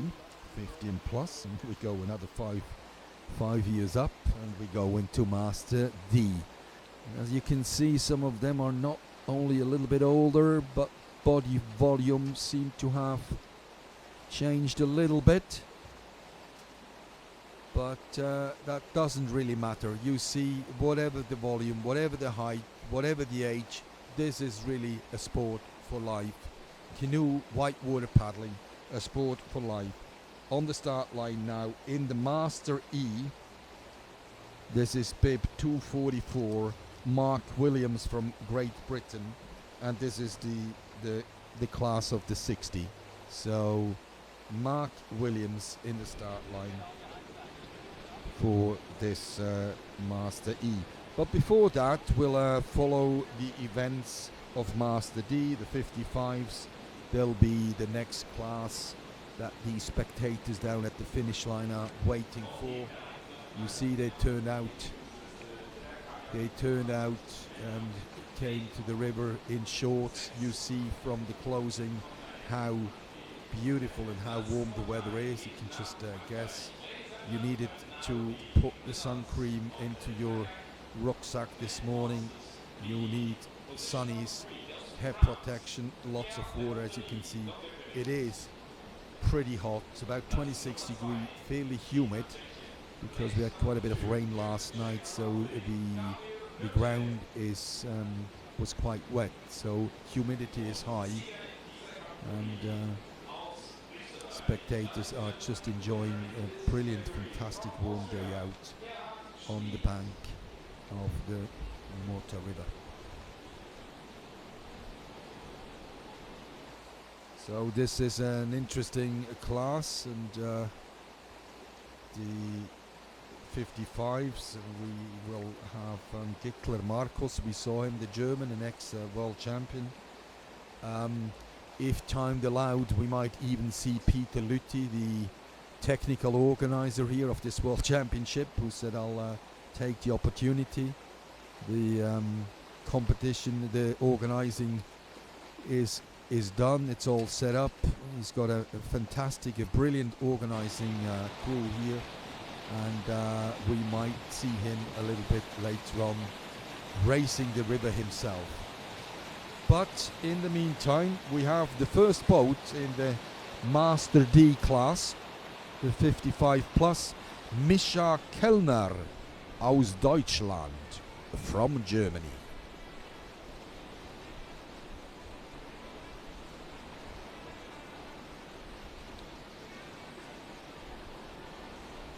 15 plus, and we go another five years up, and we go into Master D. As you can see, some of them are not only a little bit older, but body volume seem to have changed a little bit. But that doesn't really matter. You see, whatever the volume, whatever the height, whatever the age, this is really a sport for life. Canoe, whitewater paddling, a sport for life. On the start line now in the Master E. This is bib 244, Mark Williams from Great Britain, and this is the class of the 60. So Mark Williams in the start line for this Master E. But before that, we'll follow the events of Master D, the 55s. There'll be the next class that the spectators down at the finish line are waiting for. You see they turned out and came to the river in shorts. You see from the closing how beautiful and how warm the weather is. You can just guess. You needed to put the sun cream into your rucksack this morning. You need sunnies, head protection, lots of water. As you can see, it is pretty hot. It's about 26 degrees, fairly humid, because we had quite a bit of rain last night, so the ground is was quite wet, so humidity is high, and spectators are just enjoying a brilliant, fantastic warm day out on the bank of the Muota River. So this is an interesting class, and the 55s, we will have Gickler Marcos. We saw him, the German, an ex-world champion. If time allowed, we might even see Peter Lüthi, the technical organizer here of this world championship, who said, I'll take the opportunity. The competition, the organizing is done. It's all set up. He's got a fantastic, a brilliant organizing crew here, and we might see him a little bit later on racing the river himself. But in the meantime, we have the first boat in the Master D class, the 55 plus, Mischa Kellner aus Deutschland, from Germany.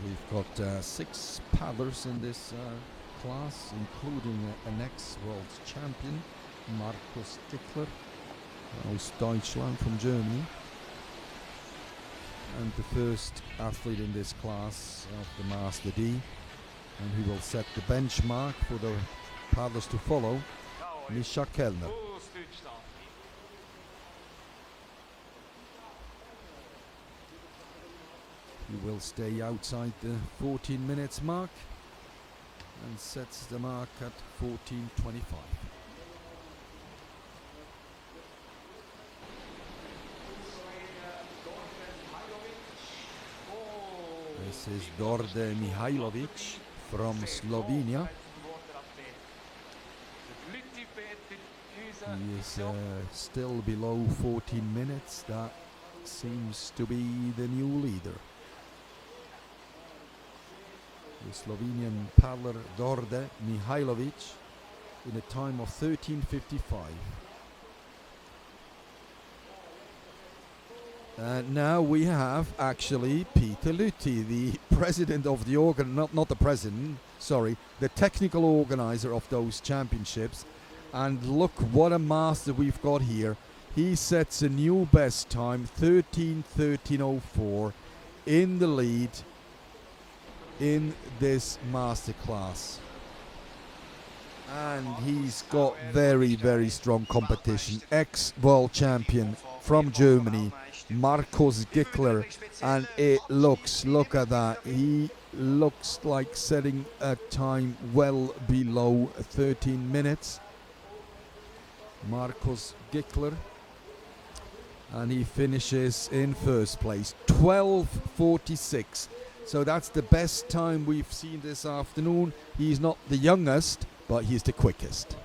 We've got 6 paddlers in this class, including an ex-world champion, Markus Dickler, aus Deutschland, from Germany, and the first athlete in this class of the Master D, and who will set the benchmark for the paddlers to follow, Mischa Kellner. He will stay outside the 14 minutes mark and sets the mark at 14:25. This is Đorđe Mihajlović from Slovenia. He is still below 14 minutes. That seems to be the new leader. The Slovenian paddler Đorđe Mihajlović in a time of 13:55. And now we have actually Peter Lüthi, the president of the not the president, sorry, the technical organizer of those championships. And look what a master we've got here. He sets a new best time, 13:13:04, in the lead in this masterclass. And he's got very, very strong competition. Ex-world champion from Germany, Markus Dickler, and it looks, look at that, he looks like setting a time well below 13 minutes. Markus Dickler, and he finishes in first place, 12:46. So that's the best time we've seen this afternoon. He's not the youngest, but he's the quickest.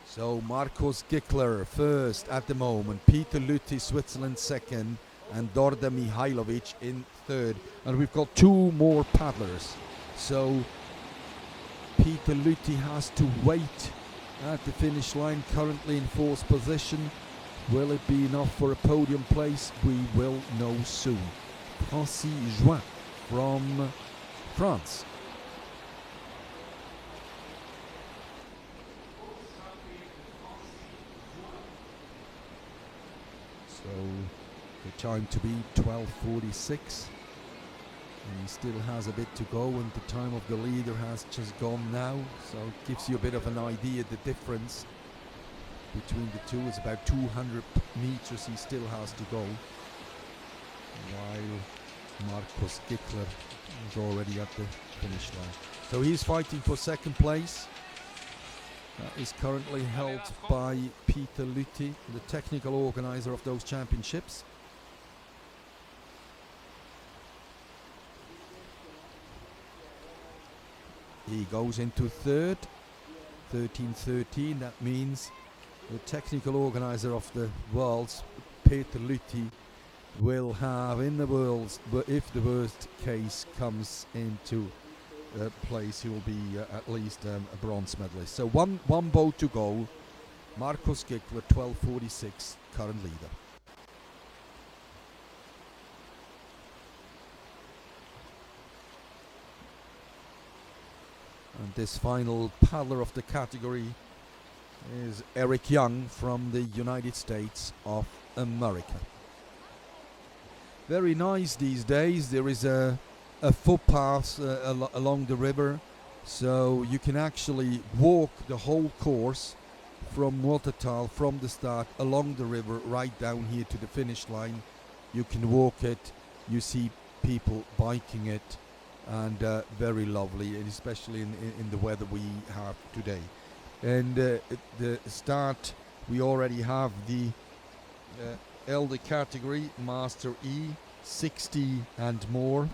So Markus Dickler first at the moment, Peter Lüthi, Switzerland, second, and Đorđe Mihajlović in third. And we've got 2 more paddlers. So Peter Lüthi has to wait at the finish line, currently in 4th position. Will it be enough for a podium place? We will know soon. Francis Join from France. So the time to be 12:46. And he still has a bit to go, and the time of the leader has just gone now. So it gives you a bit of an idea, the difference between the two is about 200 meters he still has to go, while Markus Dickler is already at the finish line. So he's fighting for second place. That is currently held by Peter Lüthi, the technical organizer of those championships. He goes into third, 13:13. That means the technical organizer of the Worlds, Peter Lüthi, will have in the Worlds, but if the worst case comes into place, he will be at least a bronze medalist. So one boat to go. Markus Dickler, 12:46, current leader. And this final paddler of the category is Eric Young from the United States of America. Very nice these days. There is a footpath along the river, so you can actually walk the whole course from Muotathal, from the start along the river right down here to the finish line. You can walk it, you see people biking it, and very lovely, and especially in the weather we have today. And the start, we already have the elder category, Master E, 60 and more.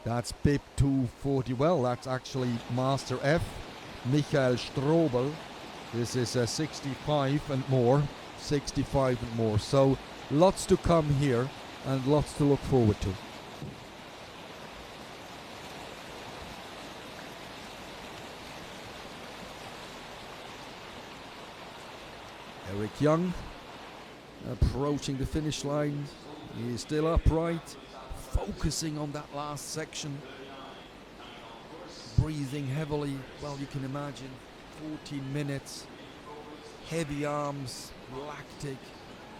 That's BIP 240. Well, that's actually Master F, Michael Strobel. This is 65 and more, 65 and more. So lots to come here and lots to look forward to. Eric Young approaching the finish line. He is still upright, focusing on that last section, breathing heavily. Well, you can imagine 14 minutes, heavy arms, lactic,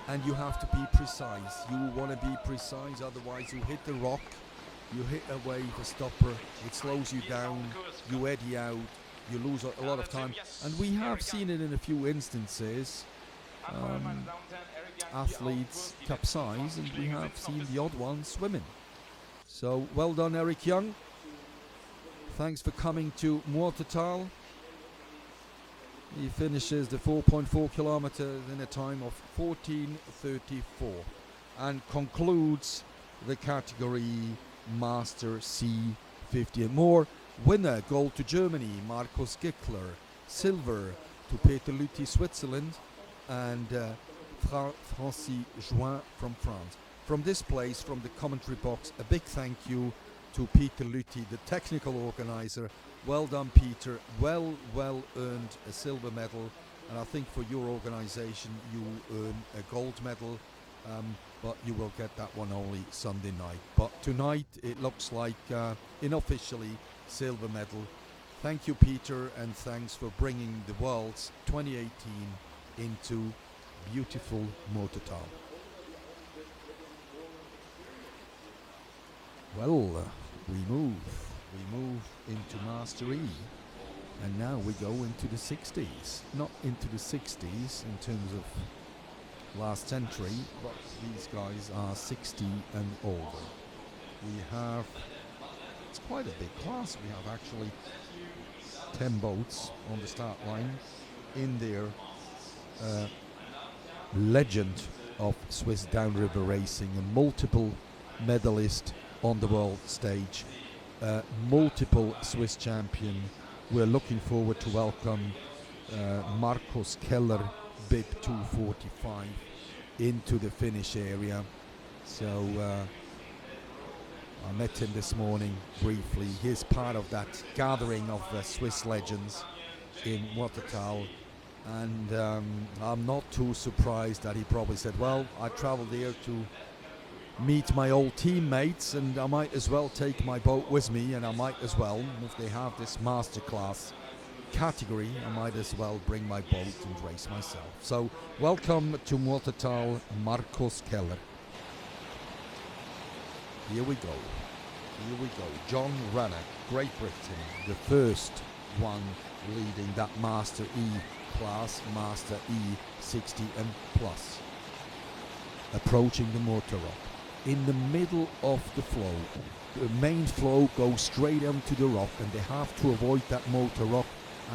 and you have to be precise. You want to be precise, otherwise you hit the rock, you hit a wave, a stopper, it slows you down, you eddy out, you lose a lot of time. And we have seen it in a few instances. Athletes capsize, and we have seen the odd ones swimming. So well done, Eric Young. Thanks for coming to Muotathal. He finishes the 4.4 kilometers in a time of 14:34 and concludes the category Master C50 and more. Winner, gold to Germany, Markus Gickler. Silver to Peter Lüthi, Switzerland, and Francis Join from France. From this place, from the commentary box, a big thank you to Peter Lüthi, the technical organizer. Well done, Peter. Well earned a silver medal, and I think for your organization you earn a gold medal, but you will get that one only Sunday night. But tonight it looks like unofficially silver medal. Thank you, Peter, and thanks for bringing the Worlds 2018 into beautiful Muotathal. Well, we move into Master E, and now we go into the 60s. Not into the 60s in terms of last century, but these guys are 60 and older. We have, it's quite a big class. We have actually 10 boats on the start line in their legend of Swiss downriver racing, a multiple medalist on the world stage, multiple Swiss champion. We're looking forward to welcome Markus Keller, bib 245, into the finish area. So I met him this morning briefly. He's part of that gathering of Swiss legends in Muotathal, and I'm not too surprised that he probably said, well, I traveled here to meet my old teammates, and I might as well take my boat with me, and I might as well, if they have this masterclass category, I might as well bring my boat and race myself. So welcome to Muotathal, Markus Keller. Here we go. John Rannoch, Great Britain, the first one leading that Master E class, Master E 60 and plus. Approaching the motor rock. In the middle of the flow, the main flow goes straight onto the rock, and they have to avoid that motor rock,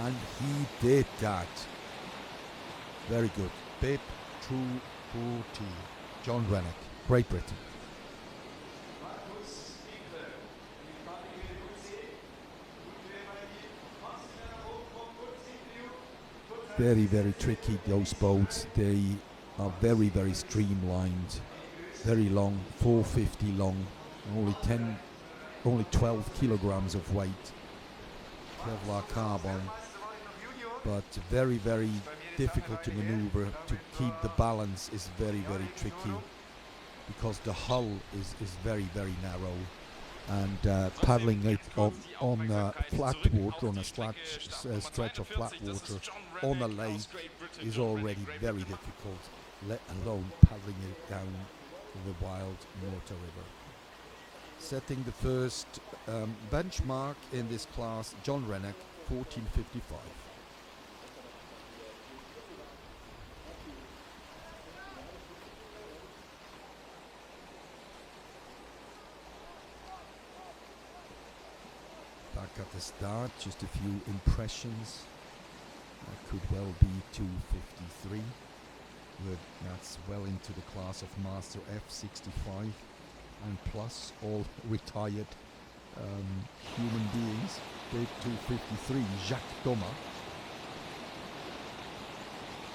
and he did that. Very good. Bib 240. John Rannoch, Great Britain. Very tricky, those boats. They are very streamlined, very long, 450 long, only 12 kilograms of weight, Kevlar carbon, but very difficult to maneuver. To keep the balance is very tricky, because the hull is very narrow, and paddling it on flat water, on a stretch of flat water on a lake is already very difficult, let alone paddling it down the wild Muota River. Setting the first benchmark in this class, John Rannoch, 14:55. Back at the start, just a few impressions. That could well be 2:53. That's well into the class of Master F65 and plus, all retired human beings. Bib 253, Jacques Thomas.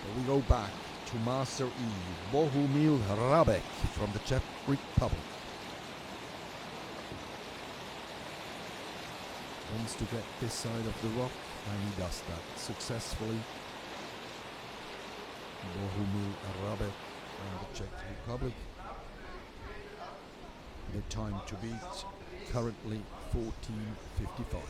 But we go back to Master E, Bohumil Rabek from the Czech Republic. Wants to get this side of the rock, and he does that successfully. Bohumil Rabek and the Czech Republic. The time to beat currently 14:55.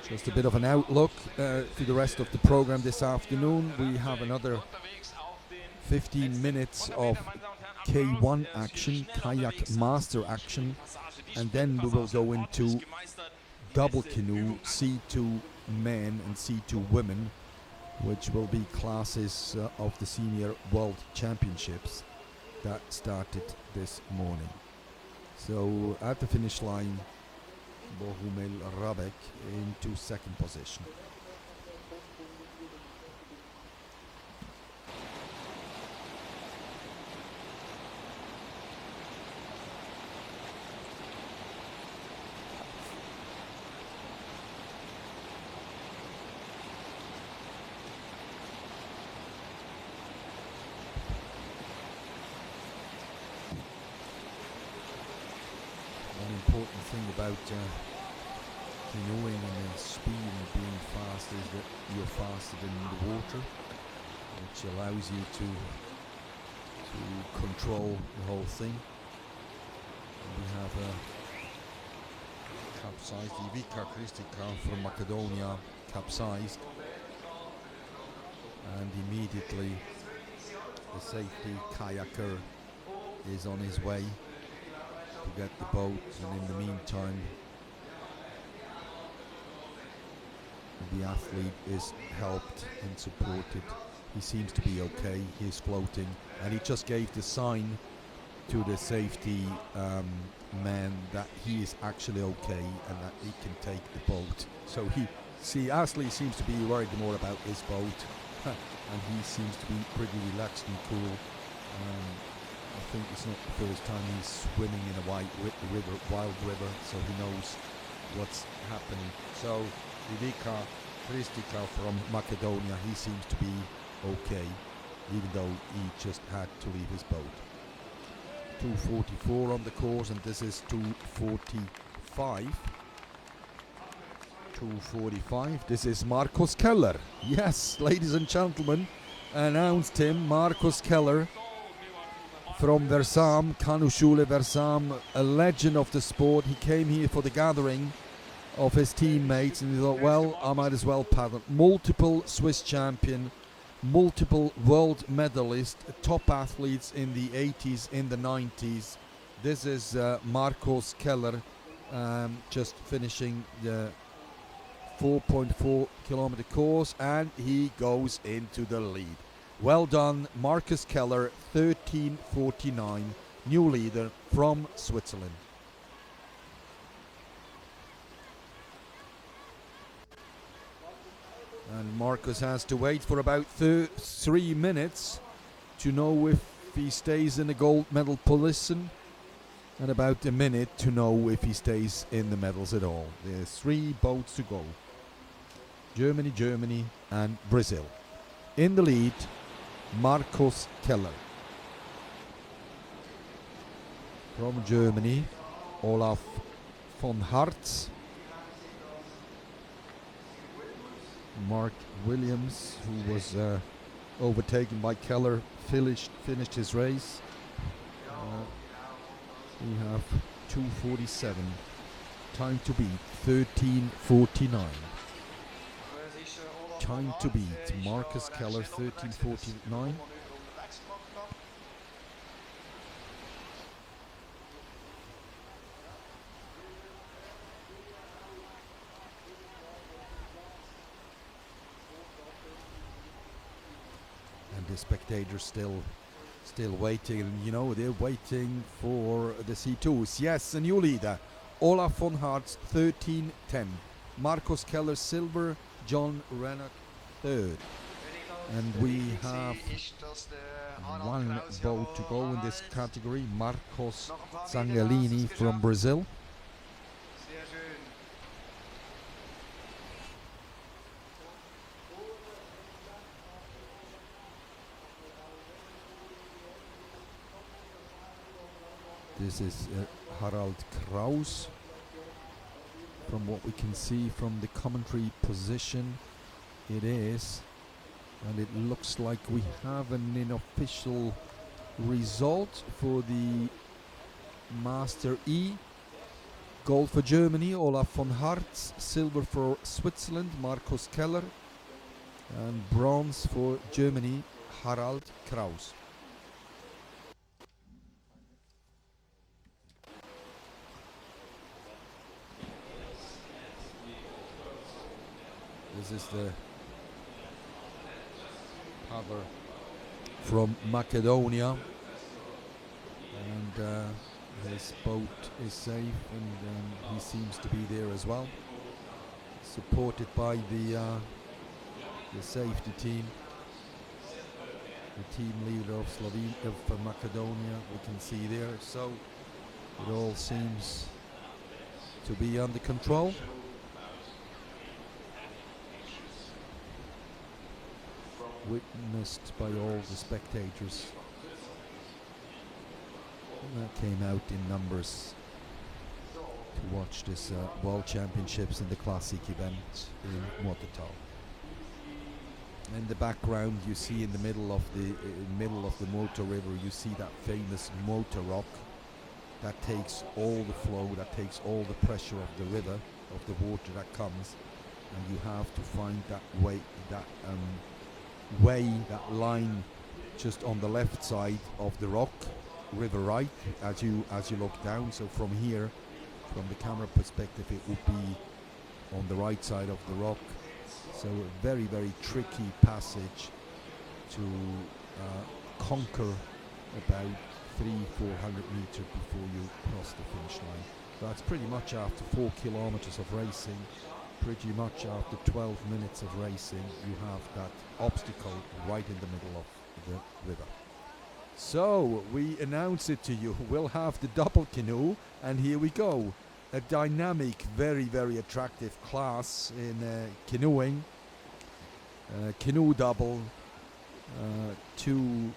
Just a bit of an outlook to the rest of the program this afternoon. We have another 15 minutes of K1 action, kayak master action, and then we will go into double canoe, C2 men and C2 women, which will be classes of the Senior World Championships that started this morning. So at the finish line, Bohumil Rabek into second position. One important thing about canoeing and speed and being fast is that you're faster than the water, which allows you to control the whole thing. And we have a capsized Ivica Kristika from Macedonia capsized, and immediately the safety kayaker is on his way to get the boat, and in the meantime the athlete is helped and supported. He seems to be okay, he's floating, and he just gave the sign to the safety man that he is actually okay and that he can take the boat. So Astley seems to be worried more about his boat and he seems to be pretty relaxed and cool. I think it's not the first time he's swimming in a wild river, so he knows what's happening. So Ivica Kristika from Macedonia, he seems to be okay, even though he just had to leave his boat. 2:44 on the course, and this is 2:45. 2:45. This is Markus Keller. Yes, ladies and gentlemen, announced him, Markus Keller from Versam, Kanuschule Versam, a legend of the sport. He came here for the gathering of his teammates and he thought, well, I might as well paddle. Multiple Swiss champion, multiple world medalist, top athletes in the 80s, in the 90s. This is Markus Keller, just finishing the 4.4 kilometer course, and he goes into the lead. Well done, Markus Keller, 13:49, new leader from Switzerland. And Markus has to wait for about 3 minutes to know if he stays in the gold medal position, and about a minute to know if he stays in the medals at all. There's 3 boats to go. Germany, and Brazil. In the lead, Markus Keller. From Germany, Olaf von Hartz. Mark Williams, who was overtaken by Keller, finished his race. We have 2:47. Time to beat 13:49. Time to beat Markus Keller, 13:49. And the spectators still waiting, and you know, they're waiting for the C2s. Yes, a new leader, Olaf von Hartz, 13:10. Markus Keller silver, John Rennock third. And we have one boat to go in this category, Marcos Zangelini from Brazil. This is Harald Kraus from what we can see from the commentary position, it is. And it looks like we have an unofficial result for the Master E. Gold for Germany, Olaf von Hartz. Silver for Switzerland, Markus Keller. And bronze for Germany, Harald Kraus. This is the paddler from Macedonia, and his boat is safe, and he seems to be there as well, supported by the safety team, the team leader of Macedonia. We can see there, so it all seems to be under control. Witnessed by all the spectators. And that came out in numbers to watch this World Championships in the Classic event in Muotathal. In the background, you see in the middle of the Muota River, you see that famous Muota rock that takes all the flow, that takes all the pressure of the river, of the water that comes, and you have to find that way, that line just on the left side of the rock, river right, as you look down. So from here, from the camera perspective, it would be on the right side of the rock. So a very, very tricky passage to conquer about 300-400 meters before you cross the finish line. That's pretty much after 4 kilometers of racing. Pretty much after 12 minutes of racing, you have that obstacle right in the middle of the river. So we announce it to you. We'll have the double canoe, and here we go. A dynamic, very, very attractive class in canoeing. Canoe double. 2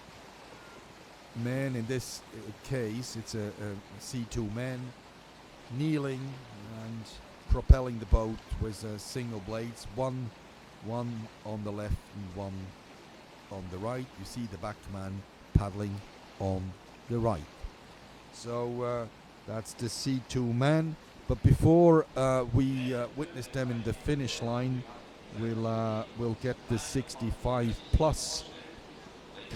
men in this case. It's a C2 man kneeling and propelling the boat with single blades, one on the left and one on the right. You see the backman paddling on the right. So that's the C2 man. But before we witness them in the finish line, we'll get the 65 plus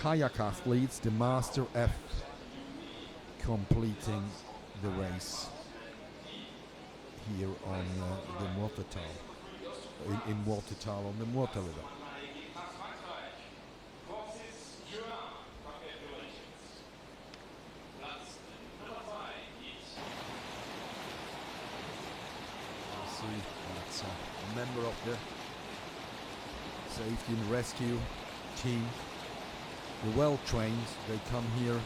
kayak athletes, the Master F, completing the race here on the Muotathal, in Muotathal on the Muota River. See, that's a member of the safety and rescue team. They're well trained. They come here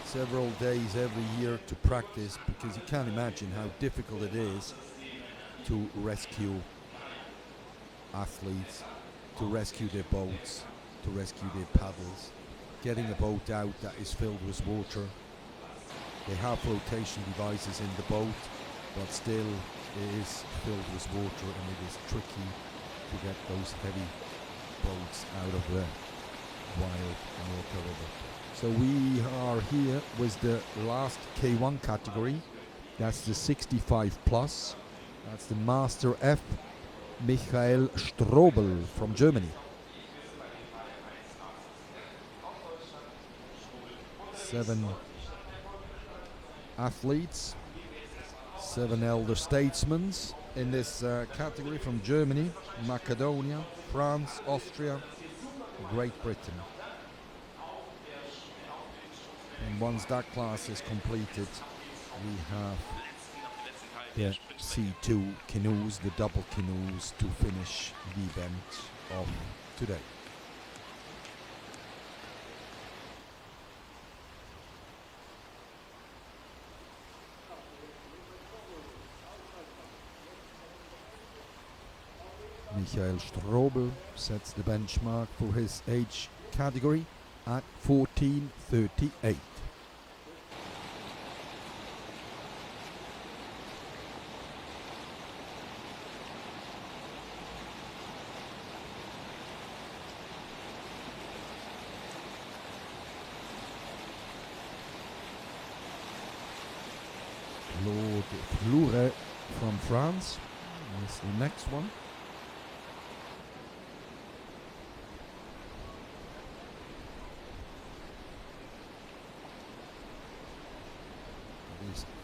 several days every year to practice, because you can't imagine how difficult it is to rescue athletes, to rescue their boats, to rescue their paddles. Getting a boat out that is filled with water. They have flotation devices in the boat, but still it is filled with water, and it is tricky to get those heavy boats out of the wild Muota River. So we are here with the last K1 category. That's the 65 plus. That's the Master F, Michael Strobel from Germany. 7 athletes, 7 elder statesmen in this category from Germany, Macedonia, France, Austria, Great Britain. And once that class is completed, we have the C2 canoes, the double canoes, to finish the event of today. Michael Strobel sets the benchmark for his age category at 14:38. the Flure from France is the next one.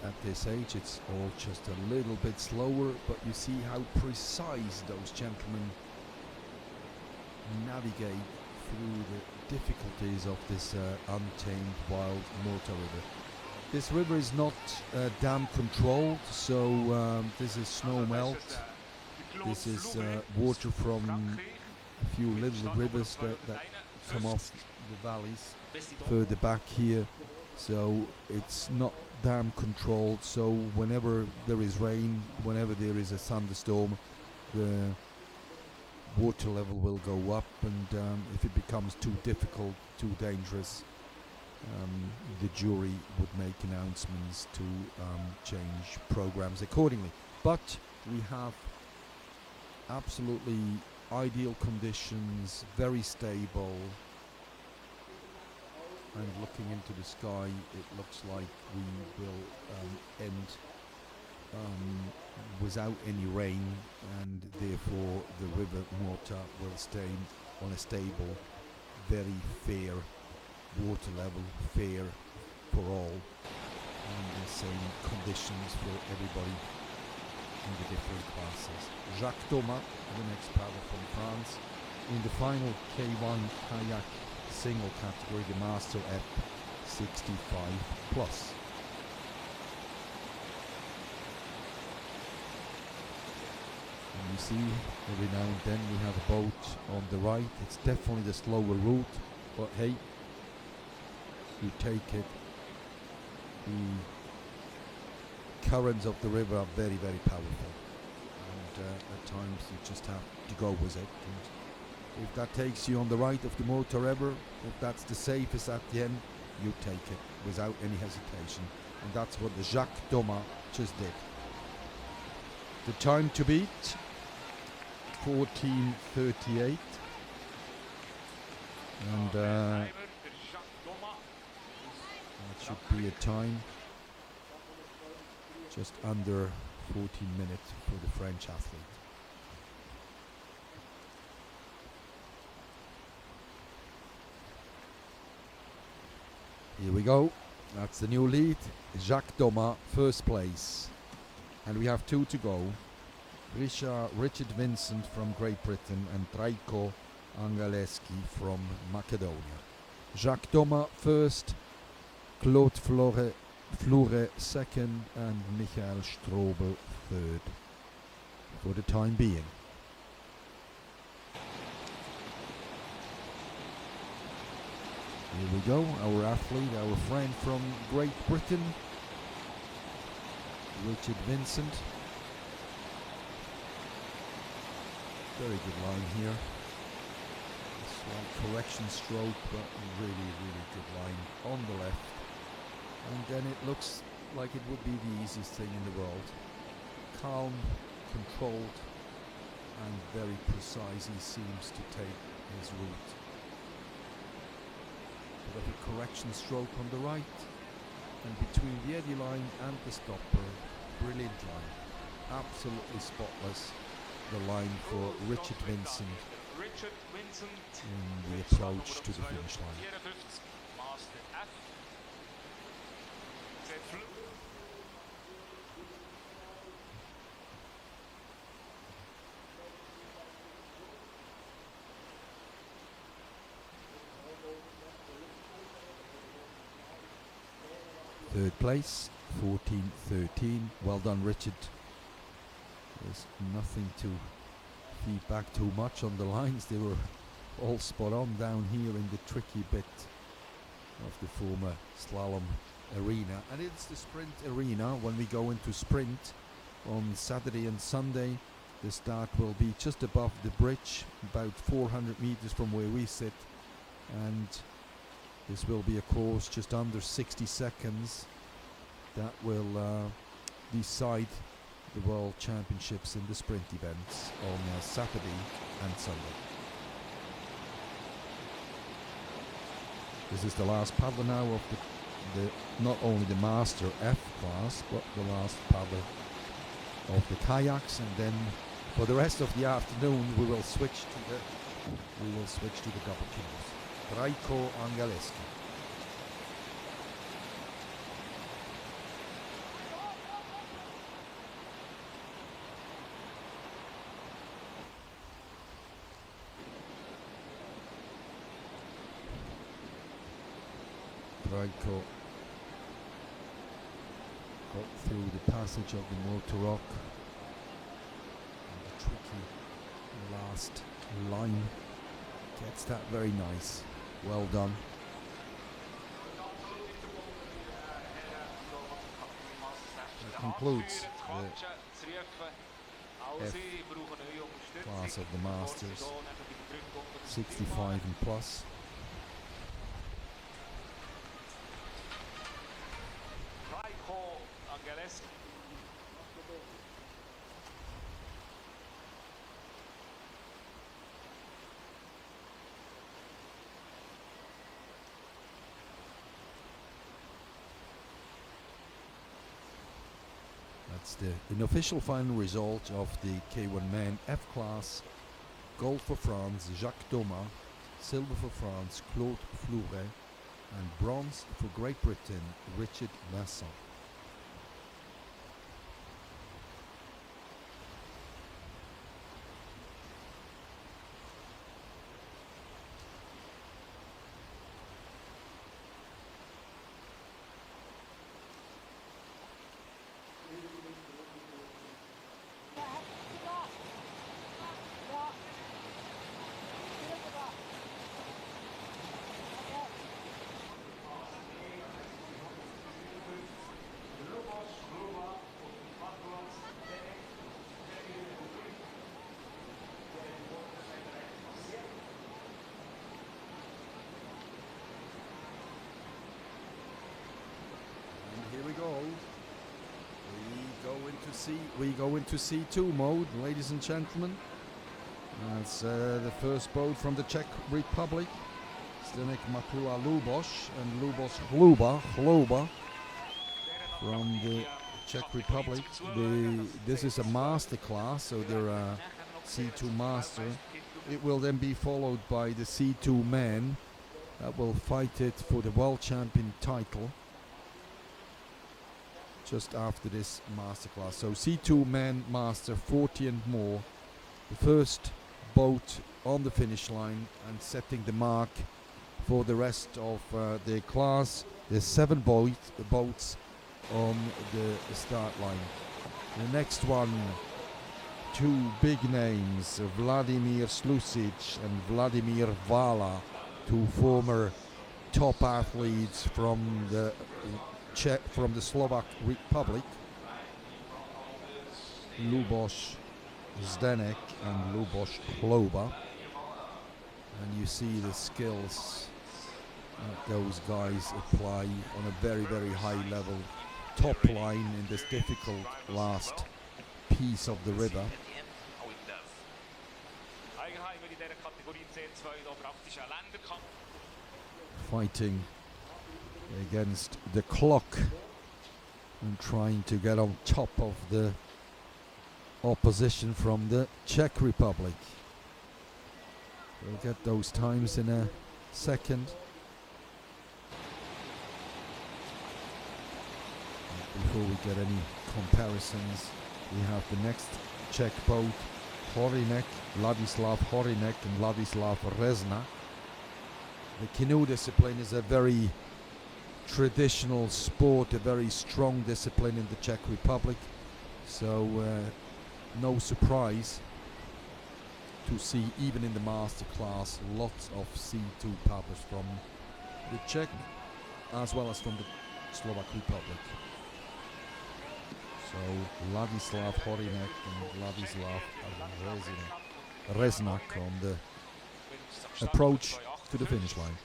At this age it's all just a little bit slower, but you see how precise those gentlemen navigate through the difficulties of this untamed wild Muota river. This river is not dam controlled, so this is snow melt. This is water from a few little rivers that come off the valleys further back here, so it's not dam controlled. So whenever there is rain, whenever there is a thunderstorm, the water level will go up, and if it becomes too difficult, too dangerous, the jury would make announcements to change programs accordingly. But we have absolutely ideal conditions, very stable, and looking into the sky it looks like we will end without any rain, and therefore the river Muota will stay on a stable, very fair water level, fair for all, and the same conditions for everybody in the different classes. Jacques Thomas, the next paddler from France, in the final K1 kayak single category, the Master F65 plus. And you see every now and then we have a boat on the right. It's definitely the slower route, but hey, you take it. The currents of the river are very, very powerful, and at times you just have to go with it. And if that takes you on the right of the Muota river, if that's the safest at the end, you take it without any hesitation, and that's what the Jacques Thomas just did. The time to beat, 14:38, and that should be a time just under 14 minutes for the French athlete. Here we go, that's the new lead, Jacques Thomas, first place, and we have two to go. Richard Vincent from Great Britain and Traiko Angaleski from Macedonia. Jacques Thomas first, Claude Flure second, and Michael Strobel third for the time being. Here we go, our athlete, our friend from Great Britain, Richard Vincent. Very good line here. Slight correction stroke, but really, really good line on the left. And then it looks like it would be the easiest thing in the world. Calm, controlled, and very precise he seems to take his route. Bit of a correction stroke on the right, and between the eddy line and the stopper, brilliant line. Absolutely spotless, the line for Richard Vincent in the approach to the finish line. Third place, 14:13. Well done, Richard. There's nothing to feed back too much on the lines. They were all spot on down here in the tricky bit of the former slalom arena. And it's the sprint arena. When we go into sprint on Saturday and Sunday, the start will be just above the bridge, about 400 meters from where we sit. And this will be a course just under 60 seconds that will decide the World Championships in the sprint events on Saturday and Sunday. This is the last paddler now of the not only the Master F class, but the last paddle of the kayaks, and then for the rest of the afternoon we will switch to the double canoes. Trajko angielski. Trajko got through the passage of the Muota rock, and the tricky last line gets that very nice. Well done. That concludes the F class of the Masters, 65 and plus. That's the unofficial final result of the K1 Men F class. Gold for France, Jacques Thomas. Silver for France, Claude Flouret. And bronze for Great Britain, Richard Masson. Here we go. We go into C2 mode, ladies and gentlemen. That's the first boat from the Czech Republic. Zdeněk Matula Luboš and Luboš Hlouba from the Czech Republic. This is a master class, so they're a C2 master. It will then be followed by the C2 men that will fight it for the world champion title just after this masterclass. So C2 men master 40 and more, the first boat on the finish line and setting the mark for the rest of the class. There's 7 boats on the start line. The next one, 2 big names, Vladimir Slusic and Vladimir Vala, 2 former top athletes from the Slovak Republic. Luboš Zdeněk and Luboš Hlouba. And you see the skills that those guys apply on a very, very high level. Top line in this difficult last piece of the river. Fighting against the clock and trying to get on top of the opposition from the Czech Republic. We'll get those times in a second. Before we get any comparisons, we have the next Czech boat, Horinek, Ladislav Horinek and Ladislav Rezna. The canoe discipline is a very traditional sport, a very strong discipline in the Czech Republic, so no surprise to see even in the master class lots of C2 paddlers from the Czech as well as from the Slovak Republic. So Ladislav Horinek and Ladislav Reznak on the approach to the finish line.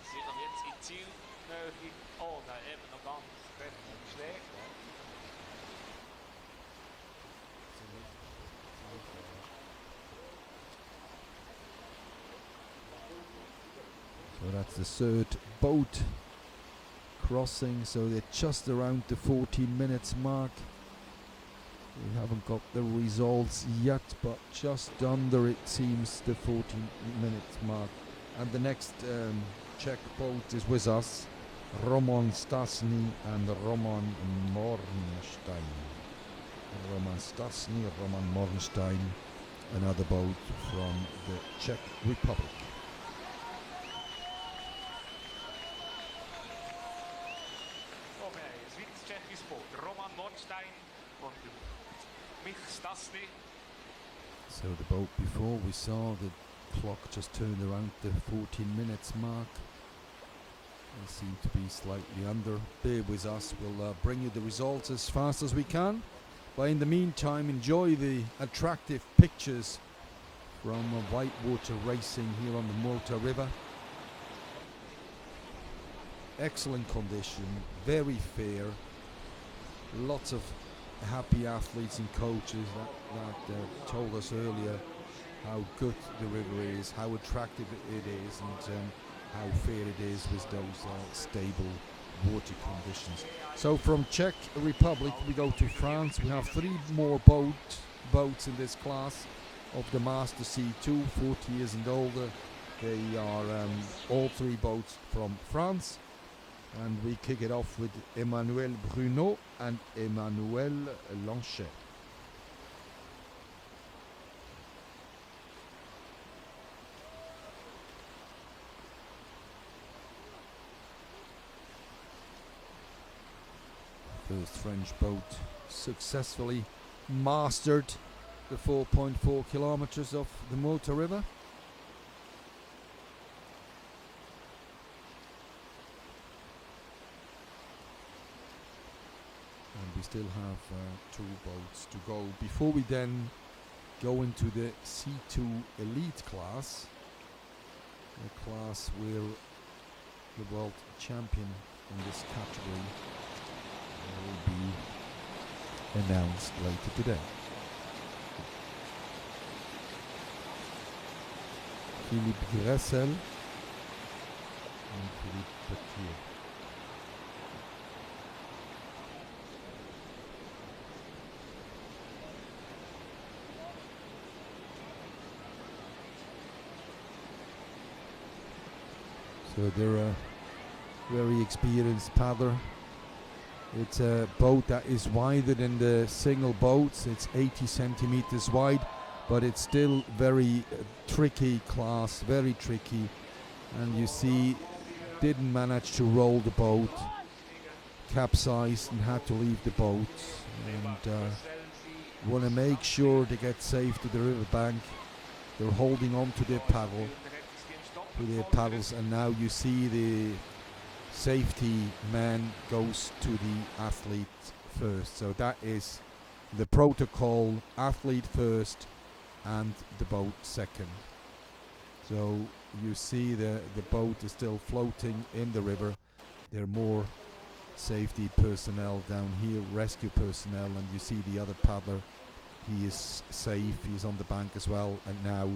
So that's the third boat crossing, so they're just around the 14 minutes mark. We haven't got the results yet, but just under, it seems, the 14 minutes mark. And the next Czech boat is with us, Roman Stasny and Roman Mornstein. Roman Stasny, Roman Mornstein, another boat from the Czech Republic. Okay, Sweden's Czech's boat, Roman Mornstein und Mich Stasny. So the boat before, we saw the clock just turned around the 14 minutes mark. They seem to be slightly under. Bear with us, we'll bring you the results as fast as we can. But in the meantime, enjoy the attractive pictures from whitewater racing here on the Muota River. Excellent condition, very fair. Lots of happy athletes and coaches that told us earlier how good the river is, how attractive it is, and how fair it is with those stable water conditions. So from Czech Republic we go to France. We have 3 more boats in this class of the Master C2, 40 years and older. They are all 3 boats from France, and we kick it off with Emmanuel Bruno and Emmanuel Lanchet. First French boat successfully mastered the 4.4 kilometers of the Muota River. And we still have 2 boats to go before we then go into the C2 Elite class, a class where the world champion in this category will be announced later today. Philippe Gressel and Philippe Petier. So they're a very experienced paddler. It's a boat that is wider than the single boats. It's 80 centimeters wide, but it's still very tricky class, very tricky. And you see, didn't manage to roll the boat, capsized and had to leave the boat. And want to make sure they get safe to the riverbank. They're holding on to their paddles, and now you see the safety man goes to the athlete first. So that is the protocol: athlete first and the boat second. So you see the boat is still floating in the river. There are more safety personnel down here, rescue personnel, and you see the other paddler. He is safe, he's on the bank as well. And now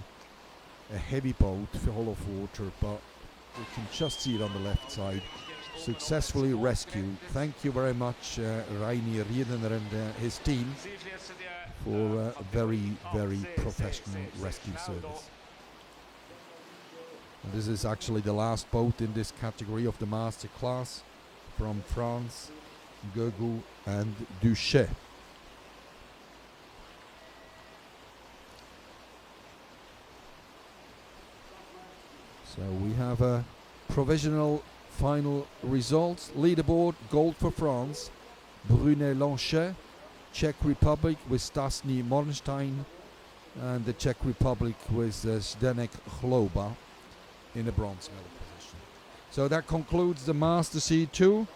a heavy boat full of water, but you can just see it on the left side, successfully rescued. Thank you very much, Rainier Riedener and his team, for a very, very professional rescue service. And this is actually the last boat in this category of the master class, from France, Guegu and Duchet. So we have a provisional final results. Leaderboard: gold for France, Brunet Lanchet; Czech Republic with Stasny Mornstein, and the Czech Republic with Zdenek Chlouba in the bronze medal position. So that concludes the Master C2.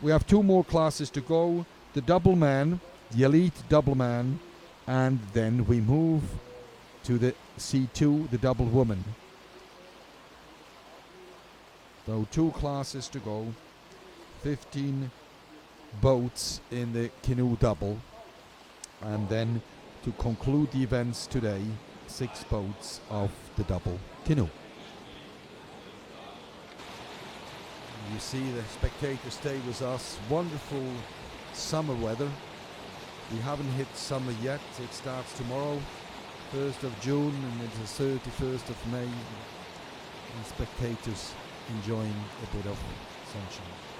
We have 2 more classes to go: the double man, the elite double man, and then we move to the C2, the double woman. So 2 classes to go, 15 boats in the canoe double, and then to conclude the events today, 6 boats of the double canoe. You you see the spectators stay with us. Wonderful summer weather. We haven't hit summer yet. It starts tomorrow, 1st of June, and it's the 31st of May. And spectators enjoying a bit of sunshine.